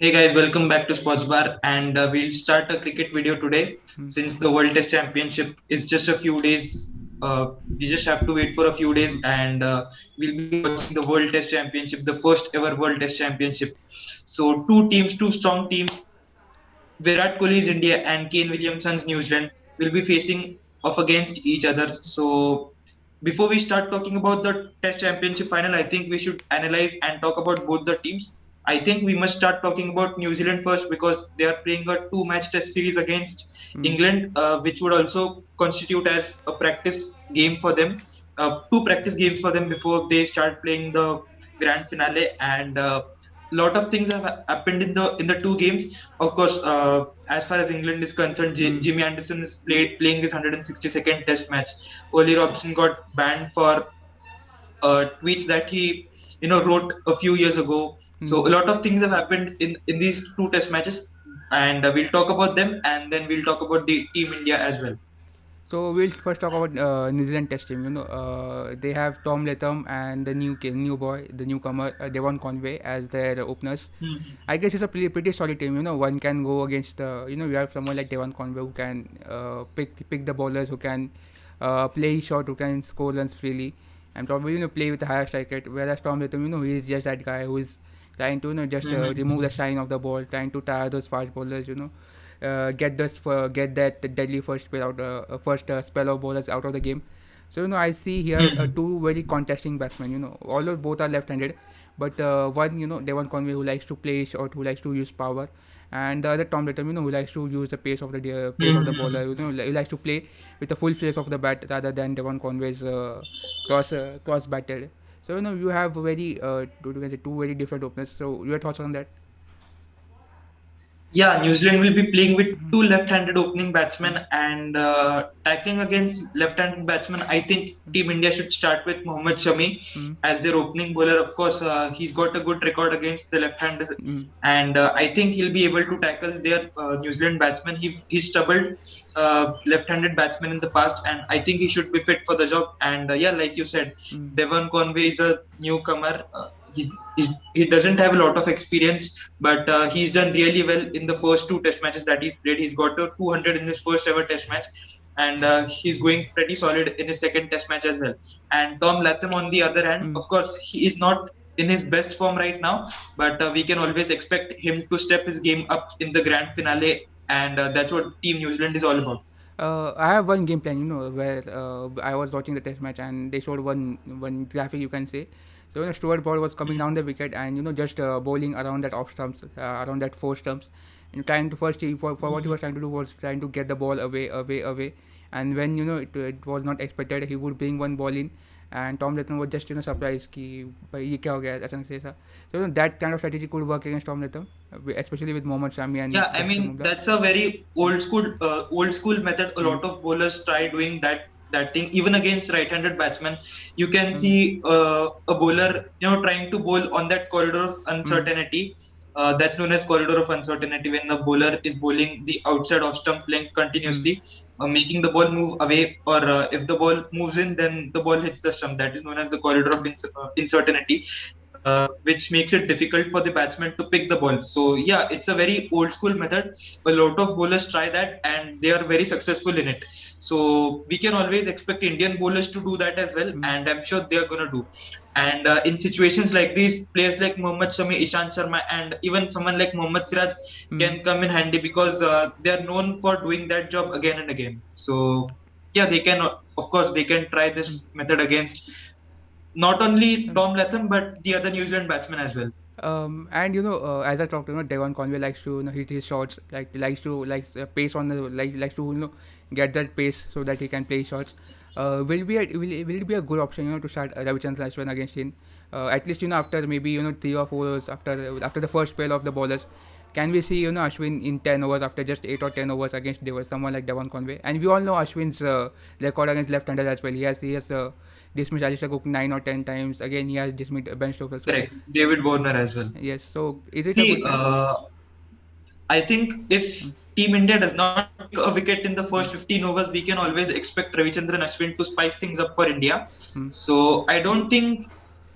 Hey guys, welcome back to Sports Bar, and we'll start a cricket video today. Mm, Since the World Test Championship is just a few days, we just have to wait for a few days, and we'll be watching the World Test Championship, the first ever World Test Championship. So, two teams, two strong teams, Virat Kohli's India and Kane Williamson's New Zealand will be facing off against each other. So, before we start talking about the Test Championship final, I think we should analyze and talk about both the teams. I think we must start talking about New Zealand first because they are playing a two-match Test series against mm, England, which would also constitute as a practice game for them. Two practice games for them before they start playing the grand finale, and lot of things have happened in the two games. Of course, as far as England is concerned, mm, Jimmy Anderson is playing his 162nd Test match. Oli Robson got banned for tweets that he wrote a few years ago. So mm. a lot of things have happened in these two Test matches, and we'll talk about them, and then we'll talk about the Team India as well. So we'll first talk about New Zealand Test team. They have Tom Latham and the new boy, the newcomer Devon Conway as their openers. Mhm. I guess it's a pretty solid team. One can go against. You have someone like Devon Conway who can pick the bowlers, who can play short, who can score runs freely, and probably play with a higher strike rate. Whereas Tom Latham, he's just that guy who is trying to just Mhm. remove the shine of the ball, trying to tire those fast bowlers. Get that deadly first spell out, first spell of bowlers out of the game. So I see here Mhm. two very contesting batsmen. Although both are left-handed, but one Devon Conway who likes to play short, who likes to use power, and the other Tom Latham who likes to use the pace of the bowler. Mhm. He likes to play with the full face of the bat rather than Devon Conway's cross batted. So you have two very different openers. So your thoughts on that? Yeah, New Zealand will be playing with two left-handed opening batsmen and tackling against left-handed batsmen. I think Team India should start with Mohammad Shami Mm, as their opening bowler. Of course, he's got a good record against the left-handers, mm, and I think he'll be able to tackle their New Zealand batsmen. He's troubled left-handed batsmen in the past, and I think he should be fit for the job. And yeah, like you said, mm. Devon Conway is a newcomer. He doesn't have a lot of experience, but he's done really well in the first two Test matches that he's played. He's got a 200 in his first ever Test match, and he's going pretty solid in his second Test match as well. And Tom Latham, on the other hand, Mm. of course, he is not in his best form right now, but we can always expect him to step his game up in the grand finale, and that's what Team New Zealand is all about. I have one game plan, where I was watching the test match and they showed one graphic, you can say. So Stuart Broad was coming down the wicket and just bowling around that off stumps, around that four stumps, and trying to for what he was trying to do was trying to get the ball away, and when it was not expected, he would bring one ball in, and Tom Latham was just surprised कि भाई ये क्या हो गया अचानक से ऐसा. So that kind of strategy could work against Tom Latham, especially with Mohammad Shami and Yeah, I Jason mean Mumra. that's a very old school method. A Mm, lot of bowlers try doing that thing even against right-handed batsmen. You can mm, see a bowler, trying to bowl on that corridor of mm, uncertainty. That's known as corridor of uncertainty when the bowler is bowling the outside of stump length mm. continuously, making the ball move away, or if the ball moves in, then the ball hits the stump. That is known as the corridor of uncertainty, which makes it difficult for the batsman to pick the ball. So yeah, it's a very old school method. A lot of bowlers try that, and they are very successful in it. So we can always expect Indian bowlers to do that as well, Mm, and I'm sure they are gonna do. And in situations like these, players like Mohammad Shami, Ishant Sharma, and even someone like Mohammad Siraj mm, can come in handy because they are known for doing that job again and again. So yeah, they can, of course, they can try mm, this method against not only mm. Tom Latham but the other New Zealand batsmen as well. And as I talked, Devon Conway likes to hit his shots, like likes pace on the likes to get that pace so that he can play shots. Will it be a good option to start Ravichandran Ashwin against him? At least after maybe 3 or 4 overs after the first spell of the bowlers, can we see Ashwin in 10 overs after just 8 or 10 overs against someone like Devon Conway? And we all know Ashwin's record against left-handers as well. He has dismissed Alistair Cook 9 or 10 times. Again, he has dismissed Ben Stokes also. Correct. David Warner as well. Yes. So is it a good See, plan? I think if Team India does not pick a wicket in the first 15 overs, we can always expect Ravichandran Ashwin to spice things up for India. Mm, So I don't think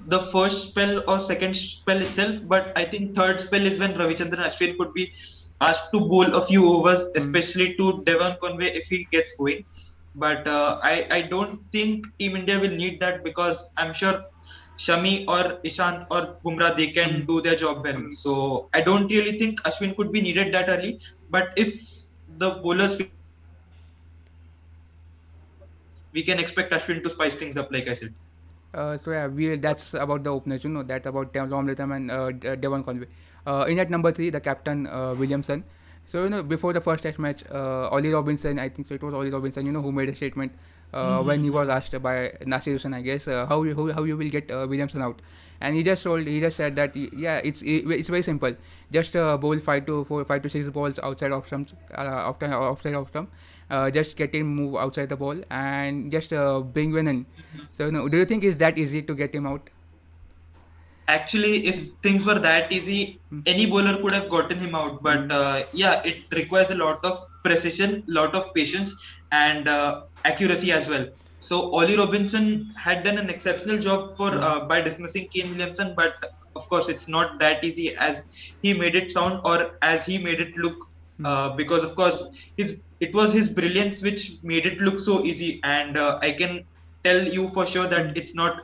the first spell or second spell itself, but I think third spell is when Ravichandran Ashwin could be asked to bowl a few overs, Mm, especially to Devon Conway if he gets going. But I don't think Team India will need that, because I'm sure Shami or Ishant or Bumrah, they can mm. do their job well. So I don't really think Ashwin could be needed that early. But if the bowlers feel that they need him that early, we can expect Ashwin to spice things up, like I said. So yeah, that's about the openers, that about Tom Latham and Devon Conway. In at number three, the captain Williamson. So before the first test match, Ollie Robinson, I think so it was Ollie Robinson, who made a statement when he was asked by Nasir Hussain, I guess, how you will get Williamson out, and he just said that yeah, it's very simple, just bowl 5 to 6 balls outside of stumps, outside of stump, just get him move outside the ball and just bring one in. So no, do you think it's that easy to get him out? Actually, if things were that easy, Mm, any bowler could have gotten him out. But mm, yeah, it requires a lot of precision, lot of patience, and accuracy as well. So Ollie Robinson had done an exceptional job for mm, by dismissing Kane Williamson, but of course, it's not that easy as he made it sound, or as he made it look. mm, Because of course, his it was his brilliance which made it look so easy, and I can tell you for sure that mm, it's not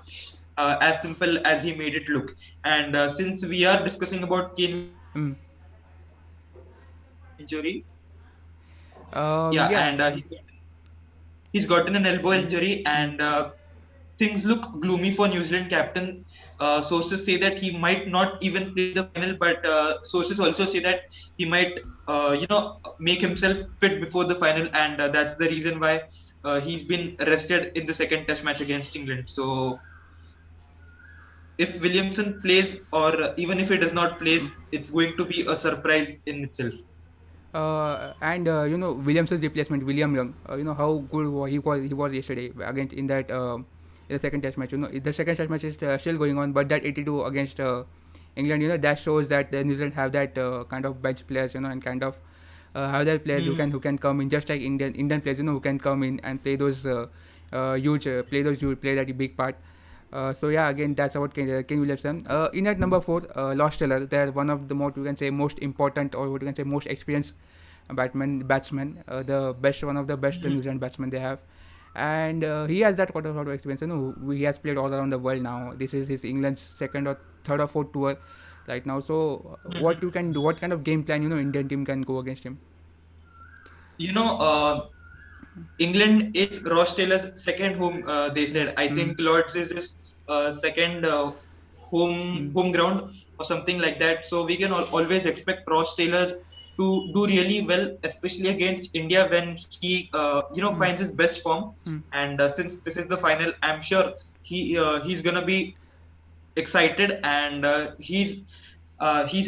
as simple as he made it look. And since we are discussing about Kane Williamson, mm. he's gotten an elbow injury. Yeah, Yeah. and he's gotten an elbow Mm, injury, mm, and things look gloomy for New Zealand captain. Sources say that he might not even play the final, but sources also say that he might, make himself fit before the final, and that's the reason why he's been rested in the second Test match against England. So if Williamson plays, or even if he does not mm. plays, it's going to be a surprise in itself. And Williamson's replacement, William Young. How good he was yesterday against in the second test match. The second test match is still going on, but that 82 against England, that shows that New Zealand have that kind of bench players, and kind of have that players who can Mhm. who can come in just like Indian players, who can come in and play that big part. So yeah, again that's about King Williamson. In at number four, Lost Taylor. They're one of the more you can say most important, or what you can say most experienced batsman, the best one of the best Mhm. New Zealand batsmen they have, and he has that sort of experience. He has played all around the world now. This is his England's second or third or fourth tour right now. So what Mhm. you can do, what kind of game plan Indian team can go against him? You know, England is Ross Taylor's second home. They said. I Mm, think Lords is his second mm, home ground or something like that. So we can always expect Ross Taylor to do really well, especially against India when he mm, finds his best form. mm, And since this is the final, I'm sure he's gonna be excited, and he's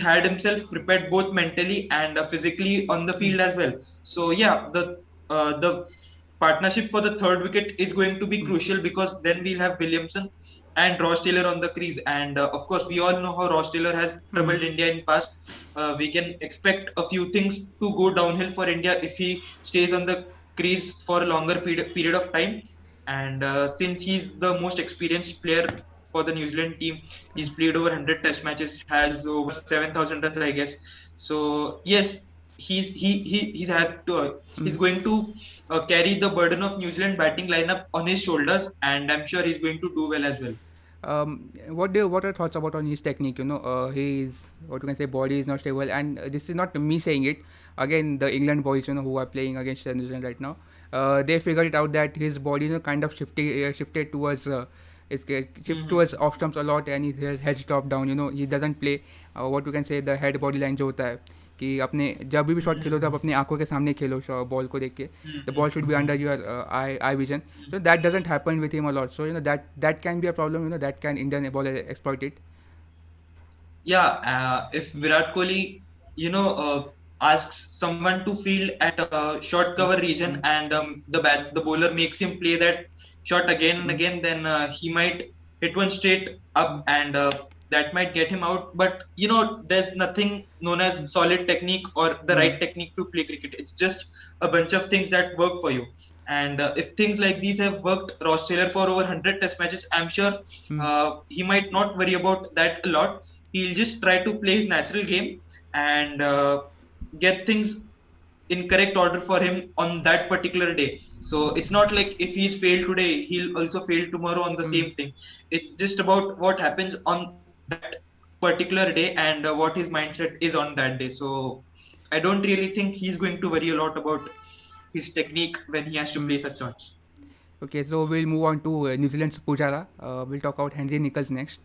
had himself prepared both mentally and physically on the mm, field as well. So yeah, the partnership for the third wicket is going to be mm, crucial, because then we'll have Williamson and Ross Taylor on the crease, and of course we all know how Ross Taylor has mm, troubled India in past. We can expect a few things to go downhill for India if he stays on the crease for a longer period of time. And since he's the most experienced player for the New Zealand team, he's played over 100 Test matches, has over 7,000 runs, I guess. So yes, he's had to. mm. He's going to carry the burden of New Zealand batting lineup on his shoulders, and I'm sure he's going to do well as well. What are thoughts about on his technique? His what you can say body is not stable, and this is not me saying it. Again, the England boys, who are playing against New Zealand right now, they figured it out that his body, kind of shifted towards shift Mhm. towards off stumps a lot, and his head dropped down. He doesn't play what you can say the head body line जो होता है कि अपने जब भी shot खेलो तो आप Mhm. अपनी आंखों के सामने खेलो बॉल को देख के the ball Mhm. Should be under your eye vision. So that doesn't happen with him a lot. So that can be a problem. That can Indian bowler exploit it. Yeah, if Virat Kohli, asks someone to field at a short Mm, cover region, mm, and the bowler makes him play that shot again and mm, again, then he might hit one straight mm, up, and that might get him out. But there's nothing known mm, as solid technique or the mm, right technique to play cricket. It's just a bunch of things that work for you. And if things like these have worked Ross Taylor for over 100 test matches, I'm sure mm, he might not worry about that a lot. He'll just try to play his natural game and get things in correct order for him on that particular day. So it's not like if he's failed today, he'll also fail tomorrow on the mm. same thing. It's just about what happens on that particular day and what his mindset is on that day. So I don't really think he's going to worry a lot about his technique when he has to Mm. play such shots. Okay, so we'll move on to New Zealand's Pujara. We'll talk about Henshin Nichols next.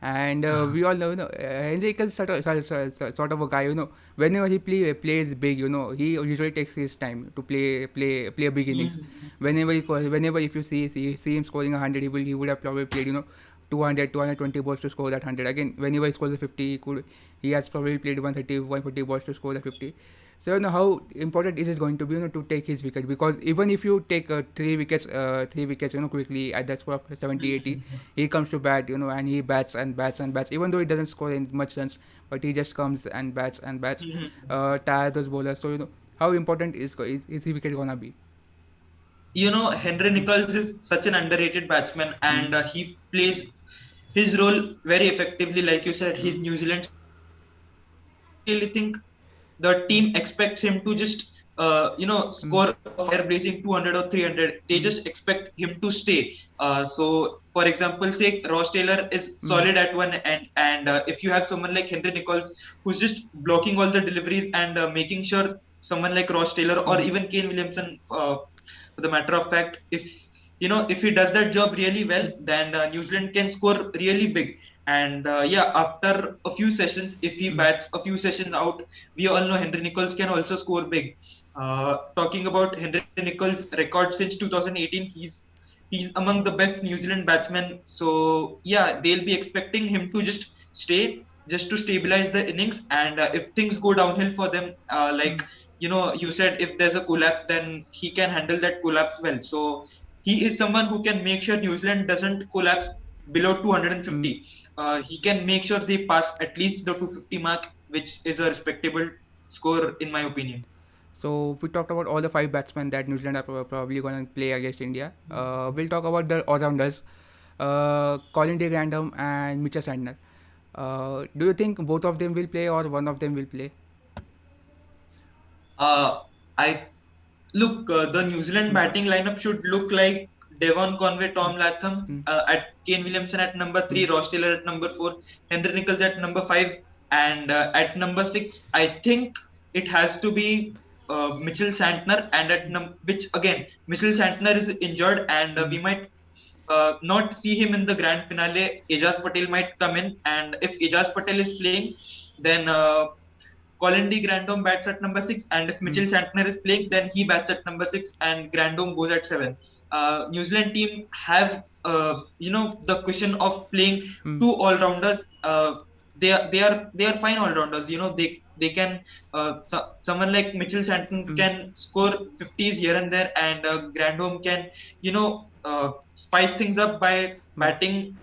And we all know, Henshin Nichols sort of a guy, whenever he plays big, he usually takes his time to play a big innings. Whenever if you see him scoring 100, he would have probably played, 200, 220 balls to score that 100. Again, whenever he scores a 50, he has probably played 130, 140 balls to score the 50. So how important is it going to be, to take his wicket? Because even if you take three wickets, quickly at that score of 70, 80, he comes to bat, and he bats and bats and bats. Even though he doesn't score in much runs, but he just comes and bats and bats, tire those bowlers. So how important is his wicket gonna be? Henry Nichols is such an underrated batsman, Mm, and he plays his role very effectively. Like you said, mm, he's New Zealand's captain, and I don't really think the team expects him to just mm, score a fire blazing 200 or 300. They mm, just expect him to stay. So for example, say Ross Taylor is mm, solid at one end, and if you have someone like Henry Nichols who's just blocking all the deliveries and making sure someone like Ross Taylor or mm, even Kane Williamson, for the matter of fact, if he does that job really well, then New Zealand can score really big. And yeah, after a few sessions, if he mm, bats a few sessions out, we all know Henry Nichols can also score big. Talking about Henry Nichols' record since 2018, he's among the best New Zealand batsmen. So yeah, they'll be expecting him to just stay, just to stabilize the innings. And if things go downhill for them, like mm, you said, if there's a collapse, then he can handle that collapse well. So he is someone who can make sure New Zealand doesn't collapse below mm. 250. He can make sure they pass at least the 250 mark, which is a respectable score in my opinion. So we talked about all the five batsmen that New Zealand are probably going to play against India. We'll talk about the all-rounders, Colin de Grandham and Mitchell Santner. Do you think both of them will play or one of them will play? I Look, the New Zealand Mm, batting lineup should look like Devon Conway, mm, Tom Latham, mm, at Kane Williamson at number mm, three, Ross Taylor at number four, Henry Nichols at number five, and at number six, I think it has to be Mitchell Santner. And which again, Mitchell Santner is injured, and mm, we might not see him in the grand finale. Ejaz Patel might come in, and if Ejaz Patel is playing, then Colin de Grandhomme bats at number six, and if mm, Mitchell Santner is playing, then he bats at number six, and Grandhomme goes at seven. New Zealand team have the cushion of playing mm, two all rounders. They are fine all rounders. They can someone like Mitchell Santner mm, can score 50s here and there, and Grandhomme can spice things up by mm, batting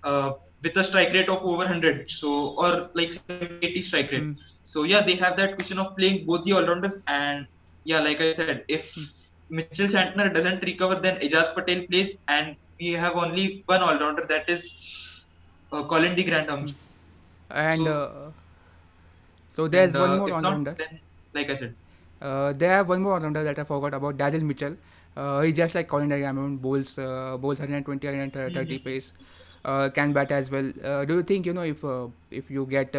uh, with a strike rate of over 100, so or like 70, 80 strike rate. mm, So yeah, they have that cushion of playing both the all-rounders. And yeah, like I said, if mm, Mitchell Santner doesn't recover, then Ejaz Patel plays, and we have only one all-rounder, that is Colin de Grandhomme. mm. So And so and there's one more if not, all-rounder. then like I said. They have one more all-rounder that I forgot about, Daryl Mitchell. He's just like Colin Diamond, bowls 120, 130 pace, can bat as well. Do you think, if you get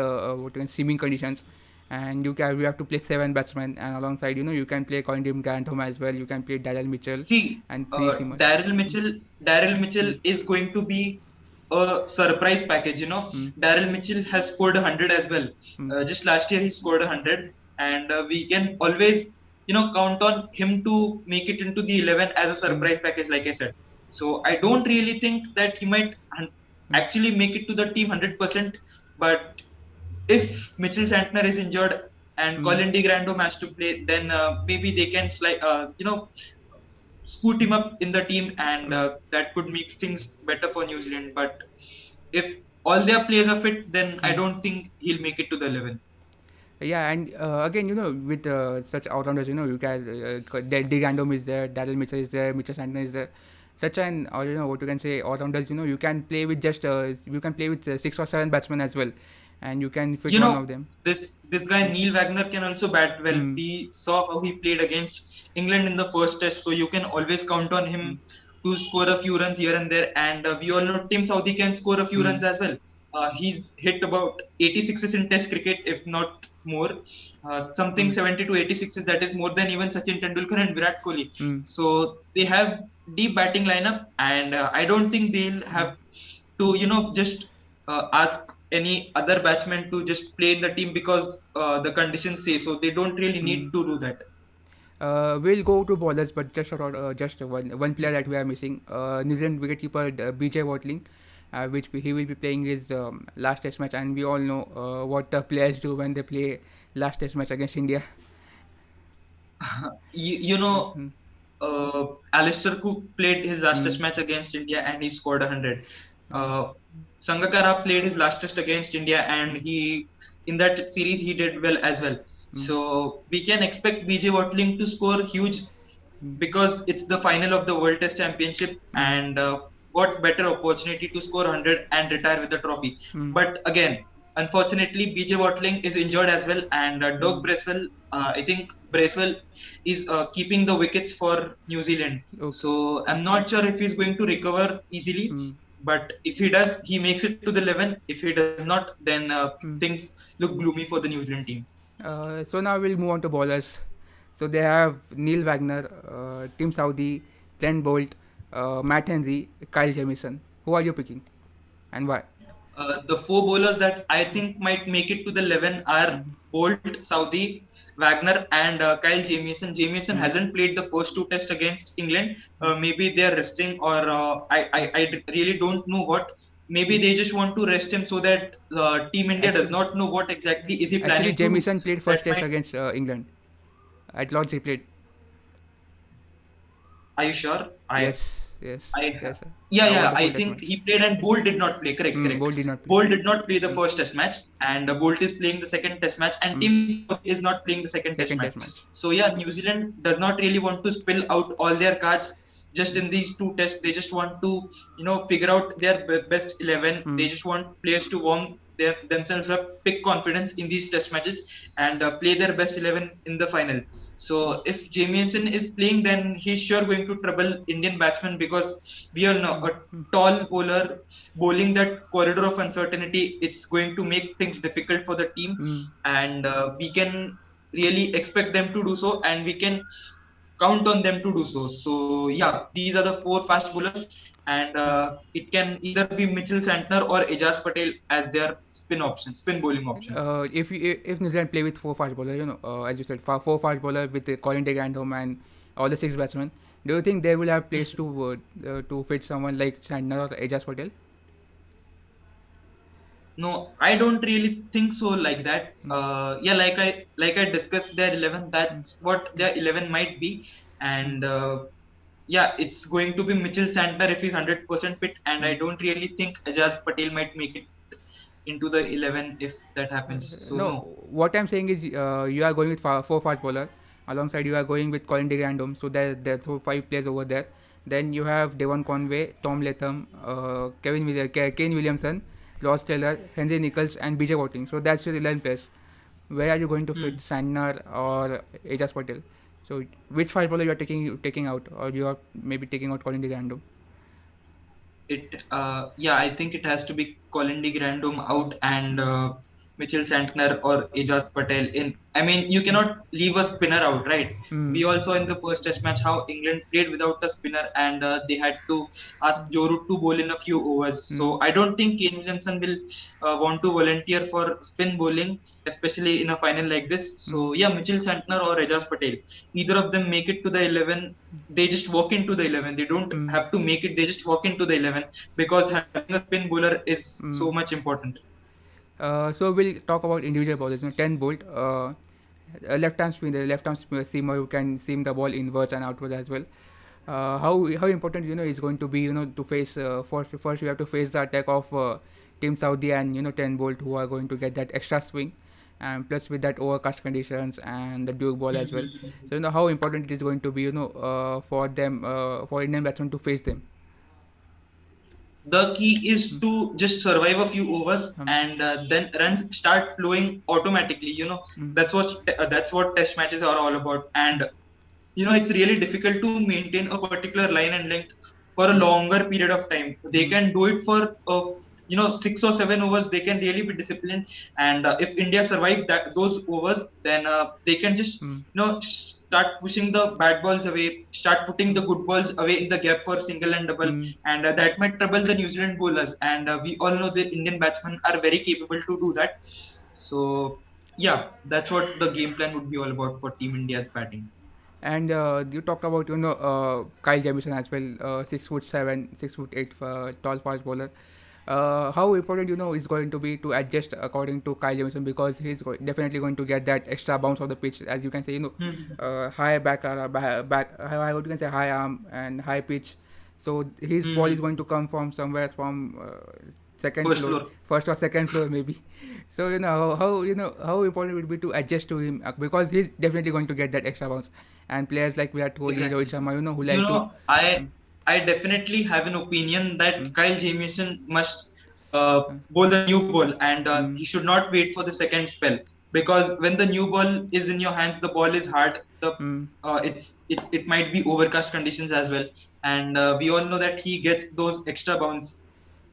seaming conditions, and you have to play seven batsmen, and alongside, you can play Colin Grantham as well, you can play Daryl Mitchell See, and three seamers. Daryl Mitchell, Daryl Mitchell Mm, is going to be a surprise package. mm, Daryl Mitchell has scored 100 as well. mm, Just last year he scored 100, and we can always, count on him to make it into the 11 as a mm, surprise package, like I said. So I don't really think that he might mm, actually make it to the team 100%. But if Mitchell Santner is injured and mm, Colin de Grandhomme has to play, then maybe they can scoot him up in the team, and mm, that could make things better for New Zealand. But if all their players are fit, then I Mm. don't think he'll make it to the 11. Yeah, and again, with such outlanders, you can De Random is there, Daryl Mitchell is there, Mitchell Santner is there. Such an, or what you can say, outlanders. You can play with you can play with 6 or 7 batsmen as well, and you can fit You one know, of them. this guy Neil Wagner can also bat well. Mm, We saw how he played against England in the first test, so you can always count on mm, him to score a few runs here and there. And we all know Tim Southee can score a few mm, runs as well. He's hit about 86s in Test cricket, if not more. Something mm, 70 to 86s, that is more than even Sachin Tendulkar and Virat Kohli. mm, So they have deep batting lineup, and I don't think they'll mm, have to just ask any other batsman to just play in the team because the conditions say so. They don't really need mm. to do that. We'll go to bowlers, but just one player that we are missing. New Zealand wicketkeeper BJ Watling, which he will be playing his last Test match, and we all know what the players do when they play last Test match against India. You know, Mm, Alistair Cook played his last mm, test match against India and he scored 100. uh, Uh, Sangakkara played his last test against India and he in that series he did well as well. mm, So we can expect BJ Watling to score huge mm, because it's the final of the World Test Championship, mm, and what better opportunity to score 100 and retire with the trophy. mm, But again, unfortunately, BJ Watling is injured as well, and Doug mm. Bracewell, I think Bracewell is keeping the wickets for New Zealand. Okay. So I'm not sure if he's going to recover easily. Mm, But if he does, he makes it to the 11. If he does not, then mm. things look gloomy for the New Zealand team. So now we'll move on to bowlers. So they have Neil Wagner, Tim Southee, Trent Bolt, Matt Henry, Kyle Jamieson. Who are you picking and why? The four bowlers that I think might make it to the 11 are Mm, Bolt, Southee, Wagner, and Kyle Jamieson. Jamieson mm, hasn't played the first two tests against England. mm. Maybe they're resting, or I really don't know what. Maybe they just want to rest him so that Team India does Actually, not know what exactly is he actually, planning to do. Jamieson played That first test might. against England. At Lord's he played. Are you sure? Yes, yes, yes, sir. Yeah, Over yeah. the I full test think match. he played and Bolt did not play. Correct, Mm, correct. Bolt did not play. Bolt did not play the Mm, first test match, and Bolt is playing the second test match, and mm. Team South is not playing the second test Second match. test match. So yeah, New Zealand does not really want to spill out all their cards just in these two tests. They just want to, figure out their best 11. They Mm, just want players to warm themselves up, pick confidence in these test matches, and play their best 11 in the final. So if Jamieson is playing, then he's sure going to trouble Indian batsmen because we all know mm, a mm, tall bowler bowling that corridor of uncertainty, it's going to make things difficult for the team, mm. and we can really expect them to do so, and we can count on them to do so. So yeah, these are the four fast bowlers, and it can either be Mitchell Santner or Ejaz Patel as their spin bowling option. If New Zealand play with four fast bowler, as you said, four fast bowler with Colin de Grandhomme and all the 6 batsmen, do you think they will have place to fit someone like Santner or Ajaz Patel? No, I don't really think so like that. Mm, Yeah, like I discussed their 11. mm, That's what their 11 might be, mm, and yeah, it's going to be Mitchell Santner if he's 100% fit, and I mm. don't really think Ajaz Patel might make it into the 11 if that happens. So No, no. what I'm saying is you are going with four fast bowler. Alongside you are going with Colin de Grandhomme. So there's 5 players over there. Then you have Devon Conway, Tom Latham, Kane Williamson, Ross Taylor, Henry Nichols, and BJ Watling. So that's your 11 players. Where are you going to fit Hmm. Sandner or Ajaz Patel? So which fast bowler you are taking out, or you are maybe taking out Colin de Grandhomme? Yeah, I think it has to be Colin de Grandhomme out and Mitchell Santner or Ejaz Patel in. I mean, you Mm, cannot leave a spinner out, right? mm, We also in the first test match how England played without a spinner, and they had to ask Joe Root to bowl in a few overs. mm, So I don't think Kane Williamson will want to volunteer for spin bowling, especially in a final like this. mm, So yeah, Mitchell Santner or Ejaz Patel, either of them make it to the 11. They just walk into the 11. They don't mm, have to make it. They just walk into the 11 because having a spin bowler is mm. so much important. So we'll talk about individual bowlers. 10 bolt, left arm spinner, left arm seamer who can seam the ball inwards and outwards as well. How important is going to be to face first you have to face the attack of Team Saudi and 10 Bolt who are going to get that extra swing, and plus with that overcast conditions and the Duke ball as well. So how important it is going to be for them, for Indian batsmen to face them. The key is Mm, to just survive a few overs, um, and then runs start flowing automatically. mm, That's what test matches are all about. And it's really difficult to maintain a particular line and length for a mm, longer period of time. They mm, can do it for 6 or 7 overs. They can really be disciplined, and if India survive that those overs, then they can just mm, start pushing the bad balls away, start putting the mm, good balls away in the gap for single and double, mm. and that might trouble the New Zealand bowlers. And we all know the Indian batsmen are very capable to do that. So yeah, that's what the game plan would be all about for Team India's batting. And you talked about Kyle Jamieson as well, 6'7", 6'8", tall fast bowler. How important is going to be to adjust according to Kyle Jamieson, because definitely going to get that extra bounce of the pitch, as you can say, Hmm. high back, what you can say, high arm and high pitch. So his ball is Hmm. going to come from somewhere from second First floor, floor. first or second floor maybe. So how important it would be to adjust to him, because he's definitely going to get that extra bounce. And players like Virat Kohli, Rohit Exactly. Sharma, who You like to. know, I Mm, I definitely have an opinion that mm, Kyle Jamieson must uh, bowl the new ball, and mm, he should not wait for the second spell, because when the new ball is in your hands, the ball is hard. mm, It might be overcast conditions as well, and we all know that he gets those extra bounce.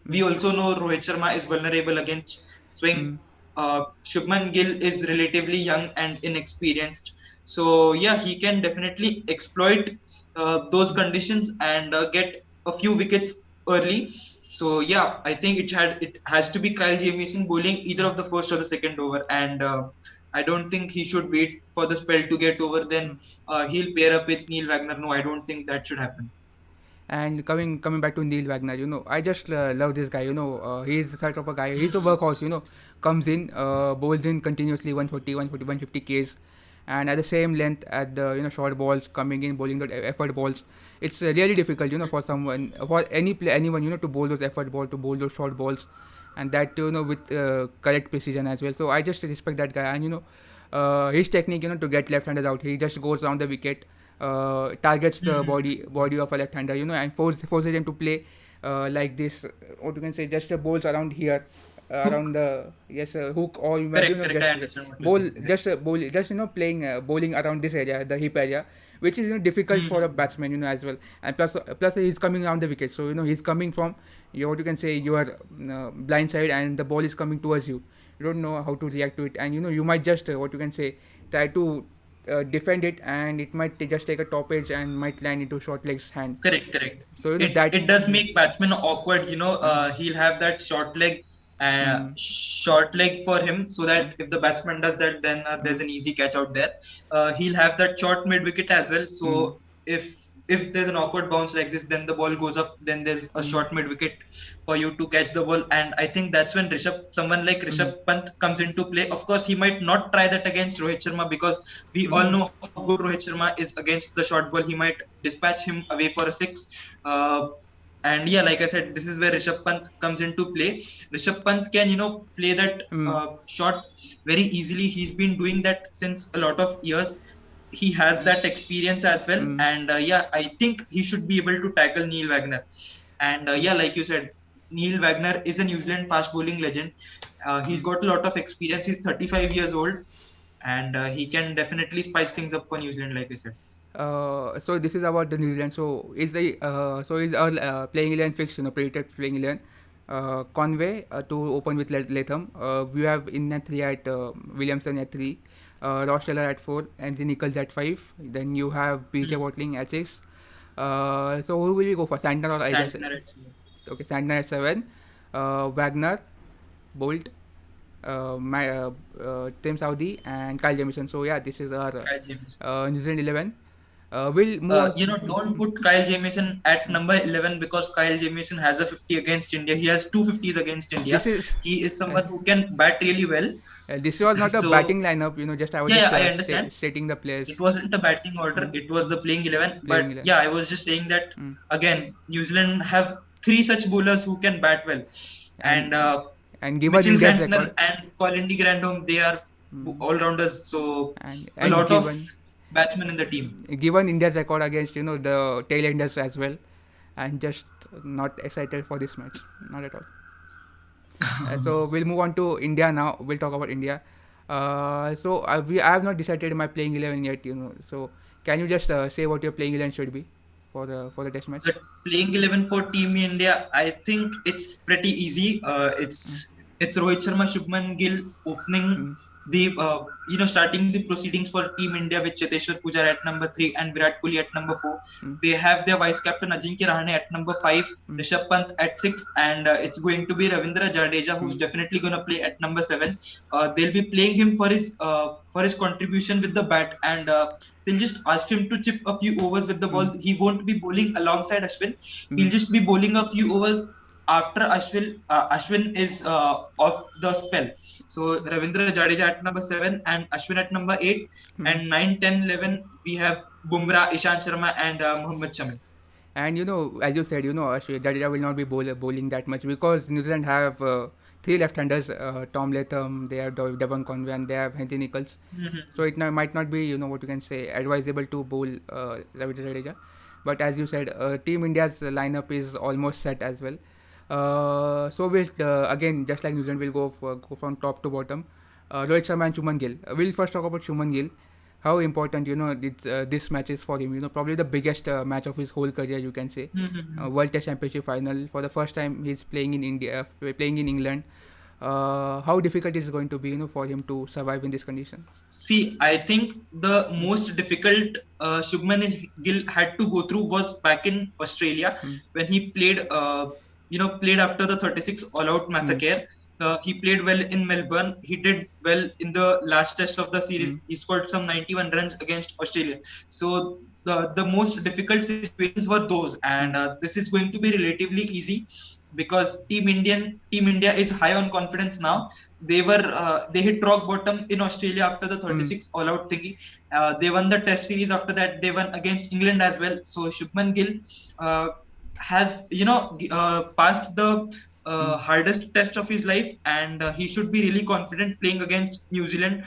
We mm, also know Rohit Sharma is vulnerable against swing. mm, Shubman Gill is relatively young and inexperienced. So yeah, he can definitely exploit those conditions and get a few wickets early. So yeah, I think it has to be Kyle Jamieson bowling either of the first or the second over, and I don't think he should wait for the spell to get over. Then mm. he'll pair up with Neil Wagner. No, I don't think that should happen. And coming back to Neil Wagner, I just love this guy. He's the sort of a guy. He's a workhorse. Comes in, bowls in continuously 140, 140, 150 Ks, and at the same length at the short balls, coming in bowling the effort balls. It's really difficult, for someone, for anyone, to bowl those effort ball, to bowl those short balls, and that with correct precision as well. So I just respect that guy. And his technique, to get left-handers out, he just goes around the wicket, targets the body of a left-hander, and forces him to play like this. What you can say, just bowls around here, around Hook. the, yes, hook, or you might Correct, correct. I just understand what you're bowl, saying. just playing, bowling around this area, the hip area, which is difficult for a Hmm. batsman, as well. And plus he's coming around the wicket, so he's coming from what you can say, your blind side, and the ball is coming towards you. You don't know how to react to it, and you might just what you can say, try to defend it, and it might just take a top edge and might land into short legs hand. Correct, correct. So It that. it does Mm, make batsmen awkward. mm, He'll have that mm, short leg for him, so mm, that if the batsman does that, then there's mm, an easy catch out there. He'll have that short mid wicket as well. mm, So if there's an awkward bounce like this, then the ball goes up. Then there's a mm, short mid wicket for you to catch the ball. And I think that's when someone like mm, Rishabh Pant comes into play. Of course, he might not try that against Rohit Sharma, because we all mm, know how good Rohit Sharma is against the short ball. He might dispatch him away for a six. Uh, and yeah, like I said, this is where Rishabh Pant comes into play. Rishabh Pant can, play that mm, shot very easily. He's been doing that since a lot of years. He has that experience as well. mm, And yeah, I think he should be able to tackle Neil Wagner. And yeah, like you said, Neil Wagner is a New Zealand fast bowling legend. He's mm. got a lot of experience. He's 35 years old, and he can definitely spice things up for New Zealand, like I said. So this is about the New Zealand. So is our playing 11 fixed? Predicted playing 11. Conway to open with Latham. We have in at three at Williamson at three, Ross Taylor at four, and the Nichols at five. Then you have BJ Hmm. Watling at six. So who will you go for? Santner or I just Santner at seven. okay, Santner at seven. Wagner, Bolt, Tim Saudi, and Kyle Jamieson. So yeah, this is our Kyle Jameson. New Zealand 11. We'll move on. Don't put Kyle Jamieson at number 11, because Kyle Jamieson has a 50 against India. He has two 50s against India. This is He is uh, someone who can bat really well. this was not a So batting lineup. Just I was yeah, just yeah, I understand. stating the It players. wasn't a batting order, Mm, it was the playing 11. playing But 11. yeah, I was just saying that Mm. again, New Zealand have three such bowlers who can bat well. And And And given Mitchell India's record, Santner and Colin Grandhome, they are mm, all rounders. So a and lot of batsmen in the team. given India's record against the tailenders as well, I'm just not excited for this match, not at all. So we'll move on to India now. We'll talk about India. I have not decided my playing 11 yet. So can you just say what your playing 11 should be for the test match? The playing 11 for Team India, I think it's pretty easy. Mm, It's Rohit Sharma, Shubman Gill opening mm, the starting the proceedings for Team India with Cheteshwar Pujara at number 3 and Virat Kohli at number 4. mm, They have their vice captain Ajinkya Rahane at number 5, mm, Rishabh Pant at 6, and it's going to be Ravindra Jadeja who's mm, definitely going to play at number 7. They'll be playing him for his contribution with the bat, and they'll just ask him to chip a few overs with the ball. mm, He won't be bowling alongside Ashwin. He'll mm, just be bowling a few overs after Ashwin is off the spell. So Ravindra Jadeja at number 7 and Ashwin at number 8, mm. and 9, 10, 11 we have Bumrah, Ishant Sharma and Mohammad Shami. And as you said, Jadeja will not be bowling that much because New Zealand have three left-handers: Tom Latham, they have Devon Conway, and they have Henshin Nichols. So it might not be, what you can say, advisable to bowl Ravindra Jadeja. But as you said, Team India's lineup is almost set as well. So we'll again, just like New Zealand, will go from top to bottom. Rohit Sharma and Shubman Gill. We'll first talk about Shubman Gill. How important this match is for him. Probably the biggest match of his whole career, you can say. World Test Championship final for the first time he's playing in India, playing in England. How difficult is it going to be, for him to survive in these conditions? See, I think the most difficult Shubman Gill had to go through was back in Australia Hmm. when he played after the 36 all-out Hmm. massacre. He played well in Melbourne. He did well in the last test of the Hmm. series. He scored some 91 runs against Australia. So the most difficult situations were those, Hmm. and this is going to be relatively easy because Team India is high on confidence now. They hit rock bottom in Australia after the Hmm. 36 all out thingy. They won the test series after that. They won against England as well. So Shubman Gill uh, has passed the Hmm. hardest test of his life, and he should be really confident playing against New Zealand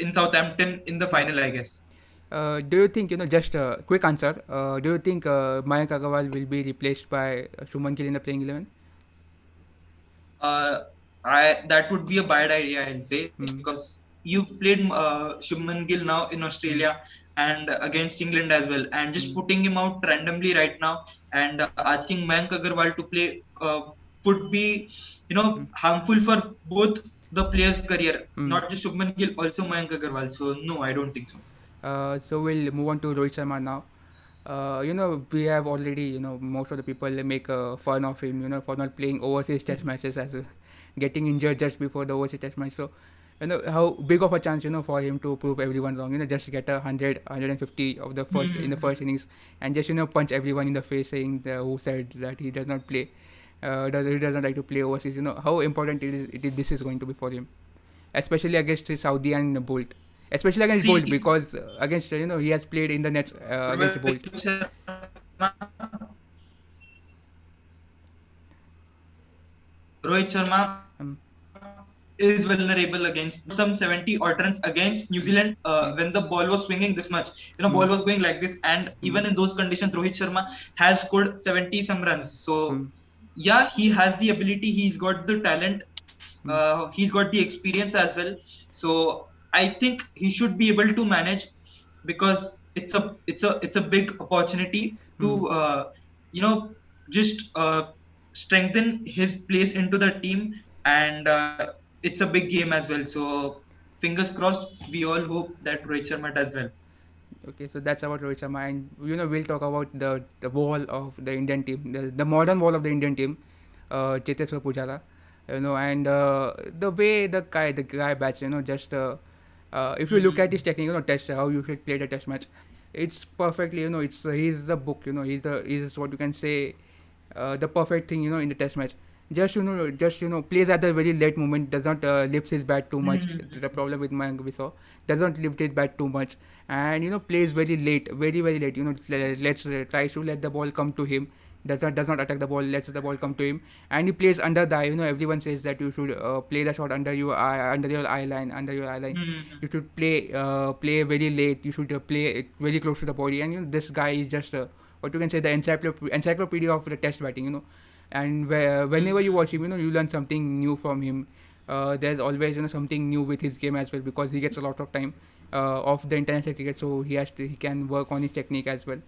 in Southampton in the Hmm. final, I guess. Do you think, just a quick answer, do you think Mayank Agarwal will be replaced by Shuman Gill in the playing 11? Uh, I That would be a bad idea, I'll say, Hmm. because you've played Shubman Gill now in Hmm. Australia and against England as well, and just Hmm. putting him out randomly right now and asking Mayank Agarwal to play would be, Hmm. harmful for both the player's career, Hmm. not just Shubman Gill, also Mayank Agarwal. So no, I don't think so. So we'll move on to Rohit Sharma now. We have already, most of the people make fun of him, for not playing overseas test matches as well, getting injured just before the overseas test match. So, how big of a chance, for him to prove everyone wrong, just get 150 of the first in the first innings and just, punch everyone in the face saying who said that he does not play, he doesn't like to play overseas. How important this is going to be for him, especially against Saudi and Bolt. Especially against Bolt See, because against he has played in the nets against Bolt. Rohit Sharma Rohit Sharma Um, is vulnerable against some 70 odd runs against New mm, Zealand mm, when the ball was swinging this much. Ball mm, was going like this, and mm, even in those conditions, Rohit Sharma has scored 70 some runs. So, mm, yeah, he has the ability, he's got the talent, mm, he's got the experience as well. So, I think he should be able to manage because it's a big opportunity mm. to just strengthen his place into the team, and it's a big game as well. So fingers crossed. We all hope that Rohit Sharma does well. Okay, so that's about Rohit Sharma, and we'll talk about the wall of the Indian team, the modern wall of the Indian team, Cheteshwar Pujara, and the way the guy bats, just if you look at his technique, test how you should play the test match, it's perfectly, it's he's the book, he's what you can say, the perfect thing, in the test match. Just plays at the very late moment, does not lift his bat too much. The problem with Mayank we saw, does not lift his bat too much, and plays very late, very very late. Tries to let the ball come to him, does not attack the ball, lets the ball come to him, and he plays under the eye. Everyone says that you should play the shot under your eye line, You Hmm. should play very late. You should play it very close to the body. And this guy is just what you can say, the encyclopedia of the test batting. And whenever you watch him, you learn something new from him. There's always something new with his game as well, because he gets a lot of time of the international cricket, so he can work on his technique as well.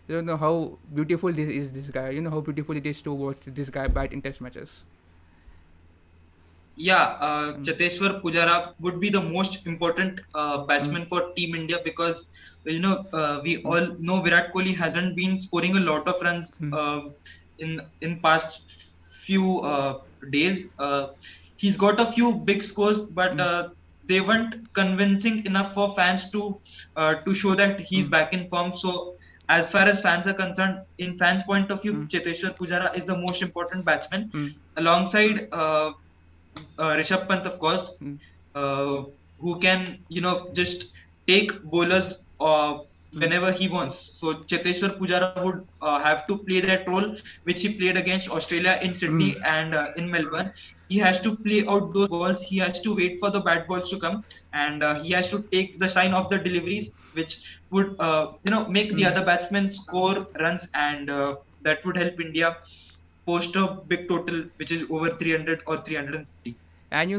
You don't know how beautiful this guy. You know how beautiful it is to watch this guy bat in test matches. Yeah, Mm, Cheteshwar Pujara would be the most important mm, batsman for Team India because we mm, all know Virat Kohli hasn't been scoring a lot of runs mm, in past few days. He's got a few big scores, but mm, they weren't convincing enough for fans to show that he's mm, back in form. So as far as fans are concerned, in fans' point of view, mm, Cheteshwar Pujara is the most important batsman mm, alongside Rishabh Pant, of course, mm, uh, who can just take bowlers mm, whenever he wants. So Cheteshwar Pujara would have to play that role which he played against Australia in mm, Sydney and in Melbourne. He has to play out those balls. He has to wait for the bad balls to come, and he has to take the shine of the deliveries, which would make the mm. other batsmen score runs, and that would help India post a big total, which is over 300 or 350. And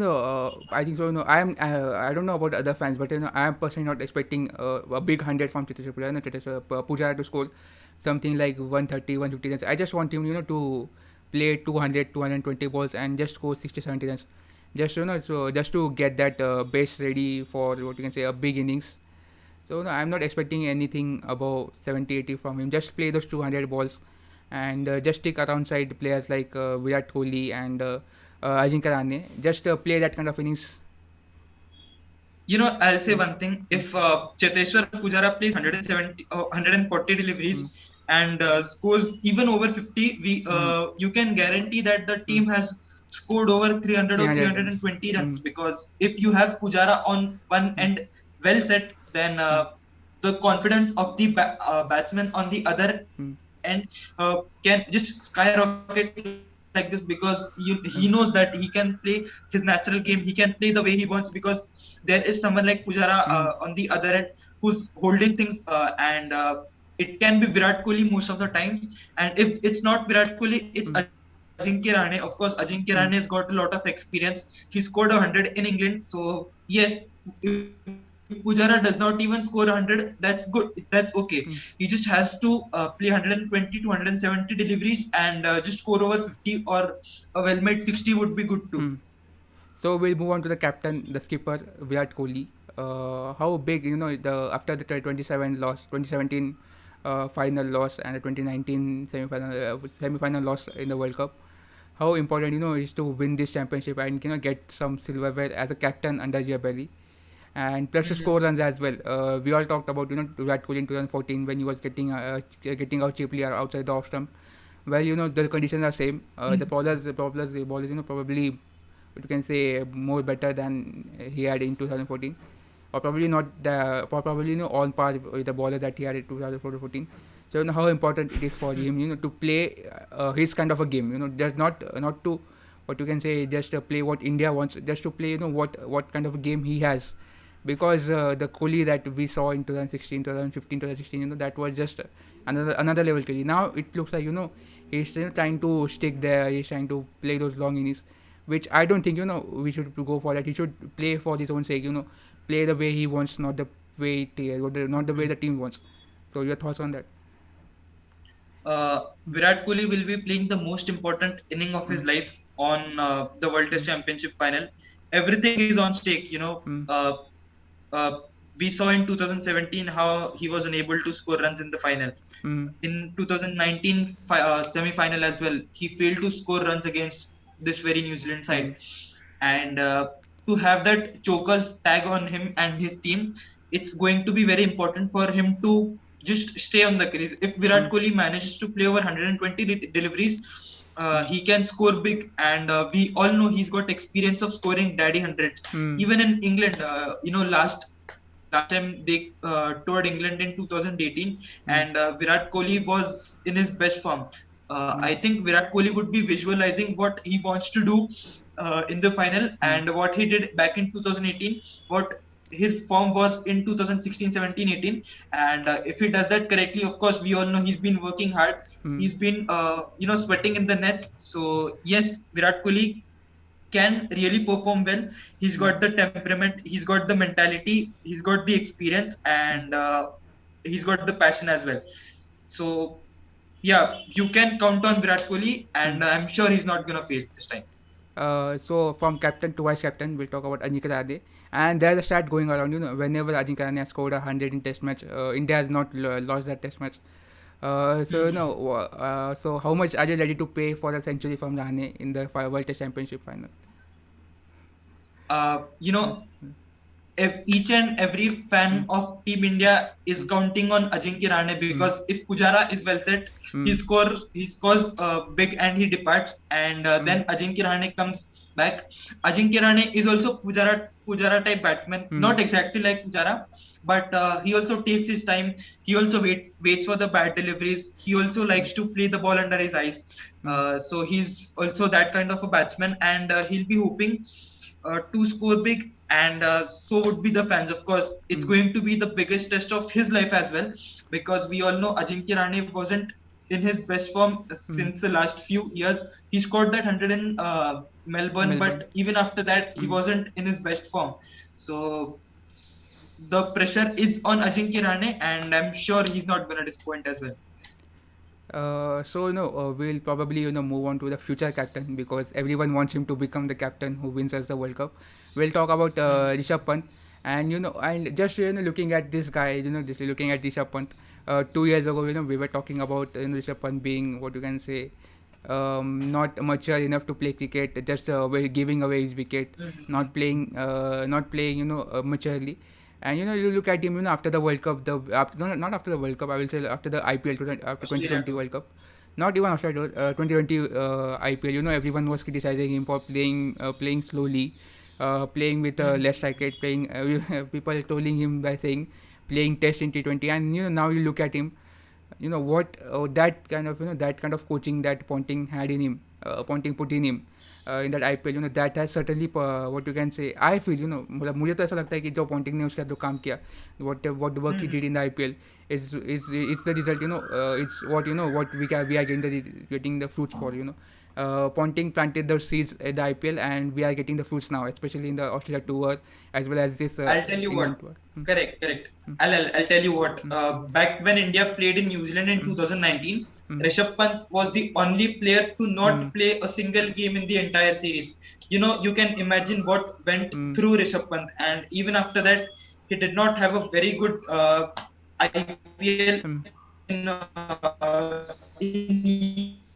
I think so. I don't know about other fans, but I am personally not expecting a big 100 from Cheteshwar Pujara. Pujara to score something like 130, 150 runs. I just want him, to play 200, 220 balls and just score 60, 70 runs. Just to get that base ready for what you can say a big innings. So no, I'm not expecting anything above 70, 80 from him. Just play those 200 balls, and just stick around side players like Virat Kohli and Ajinkya Rahane. Just play that kind of innings. I'll say Mm, one thing. mm, If Cheteshwar Pujara plays 170, 140 mm, deliveries and scores even over 50, mm. you can guarantee that the Mm. team has scored over 300 or 300 runs. 320 runs. Mm, Because if you have Pujara on one mm, end well set, then mm, the confidence of the batsman on the other mm, end can just skyrocket like this, because he knows that he mm, can play his natural game. He can play the way he wants, because there is someone like Pujara mm, on the other end who's holding things, and it can be Virat Kohli most of the times. And if it's not Virat Kohli, it's mm, Ajinkya Rahane. Of course, Ajinkya Rahane has got a lot of mm, experience. He scored 100 in England. So yes, if Pujara does not even score 100, that's good. That's okay. He just has to play 120 to 170 deliveries and just score over 50, or a well-made 60 would be good too. mm. So we'll move on to the captain, the skipper, Virat Kohli. How big, the after the 2017 final loss and the 2019 semi-final loss in the World Cup. How important, is to win this championship and get some silverware as a captain under your belly, and plus to score Mhm. runs as well. We all talked about Virat Kohli in 2014 when he was getting out cheaply or outside the off stump. Well, the conditions are same. The ball is probably you can say more better than he had in 2014, or probably not probably on par with the baller that he had in 2014. So how important it is for him to play his kind of a game. Just not to what you can say just play what India wants, just to play what kind of a game he has, because the Kohli that we saw in 2016, 2015, 2016, that was just another level Kohli. Now it looks like he's still trying to stick there. He's trying to play those long innings, which I don't think we should go for that. He should play for his own sake. Play the way he wants, not the way not the way the team wants. So your thoughts on that? Virat Kohli will be playing the most important inning of his Mm, life on the World Test mm, Championship final. Everything is on stake. mm, Uh, we saw in 2017 how he was unable to score runs in the final. mm, In 2019 semi-final as well, he failed to score runs against this very New Zealand side. mm, And to have that chokers tag on him and his team, it's going to be very important for him to just stay on the crease. If Virat mm, Kohli manages to play over 120 deliveries, mm, he can score big, and we all know he's got experience of scoring daddy hundreds. mm, Even in England, last time they toured England in 2018, mm, and Virat Kohli was in his best form. mm, I think Virat Kohli would be visualizing what he wants to do in the final, mm, and what he did back in 2018, what his form was in 2016, 17, 18. And if he does that correctly, of course, we all know he's been working hard. mm, He's been, sweating in the nets. So yes, Virat Kohli can really perform well. He's mm, got the temperament, he's got the mentality, he's got the experience, mm. and he's got the passion as well. So yeah, you can count on Virat Kohli, Mm. and I'm sure he's not gonna fail this time. So from captain to vice captain, we'll talk about Ajinkya Rahane. And there's a stat going around, whenever Ajinkya Rahane has scored 100 in test match, India has not lost that test match. So how much are you ready to pay for a century from Rahane in the World Test Championship final? Uh, you Uh, know, if each and every fan mm, of Team India is mm, counting on Ajinkya Rahane, mm, because if Pujara is well set, mm, he scores big and he departs, and mm, then Ajinkya Rahane comes back. Ajinkya Rahane is also Pujara type batsman, mm, not exactly like Pujara, but he also takes his time. He also waits for the bad deliveries. He also mm, likes to play the ball under his eyes. mm, So he's also that kind of a batsman, and he'll be hoping to score big, and so would be the fans. Of course, it's mm, going to be the biggest test of his life as well, because we all know Ajinkya Rahane wasn't in his best form mm. since the last few years. He scored that 100 in Melbourne, Melbourne. but even after that, he Mm. wasn't in his best form. So the pressure is on Ajinkya Rahane, and I'm sure he's not going to disappoint as well. We'll probably move on to the future captain because everyone wants him to become the captain who wins us the World Cup. We'll talk about Hmm. Rishabh Pant, and just looking at this guy, just looking at Rishabh Pant. 2 years ago, we were talking about Rishabh Pant being what you can say, not mature enough to play cricket, just giving away his wicket, not playing, maturely. And you look at him, after the World Cup, not after the World Cup, I will say after the IPL, after Australia 2020 too. World Cup, not even after 2020 IPL. Everyone was criticizing him for playing slowly, playing with Hmm. less strike rate, playing. People trolling him by saying playing Test in T20, and now you look at him, what that kind of coaching that Ponting had in him, Ponting put in him in that IPL, that has certainly what you can say, I feel, मतलब मुझे तो ऐसा लगता है कि जो Ponting ने उसका जो काम किया, what work he Hmm. did in the IPL is the result, it's what we are getting the fruits for, Ponting planted the seeds at the IPL, and we are getting the fruits now, especially in the Australia tour as well as this I'll tell you England what. tour. Correct, correct. Mm, I'll tell you what. mm, Back when India played in New Zealand in mm, 2019, mm, Rishabh Pant was the only player to mm, not play a single game in the entire series. You can imagine what went mm, through Rishabh Pant, and even after that, he did not have a very good IPL mm, in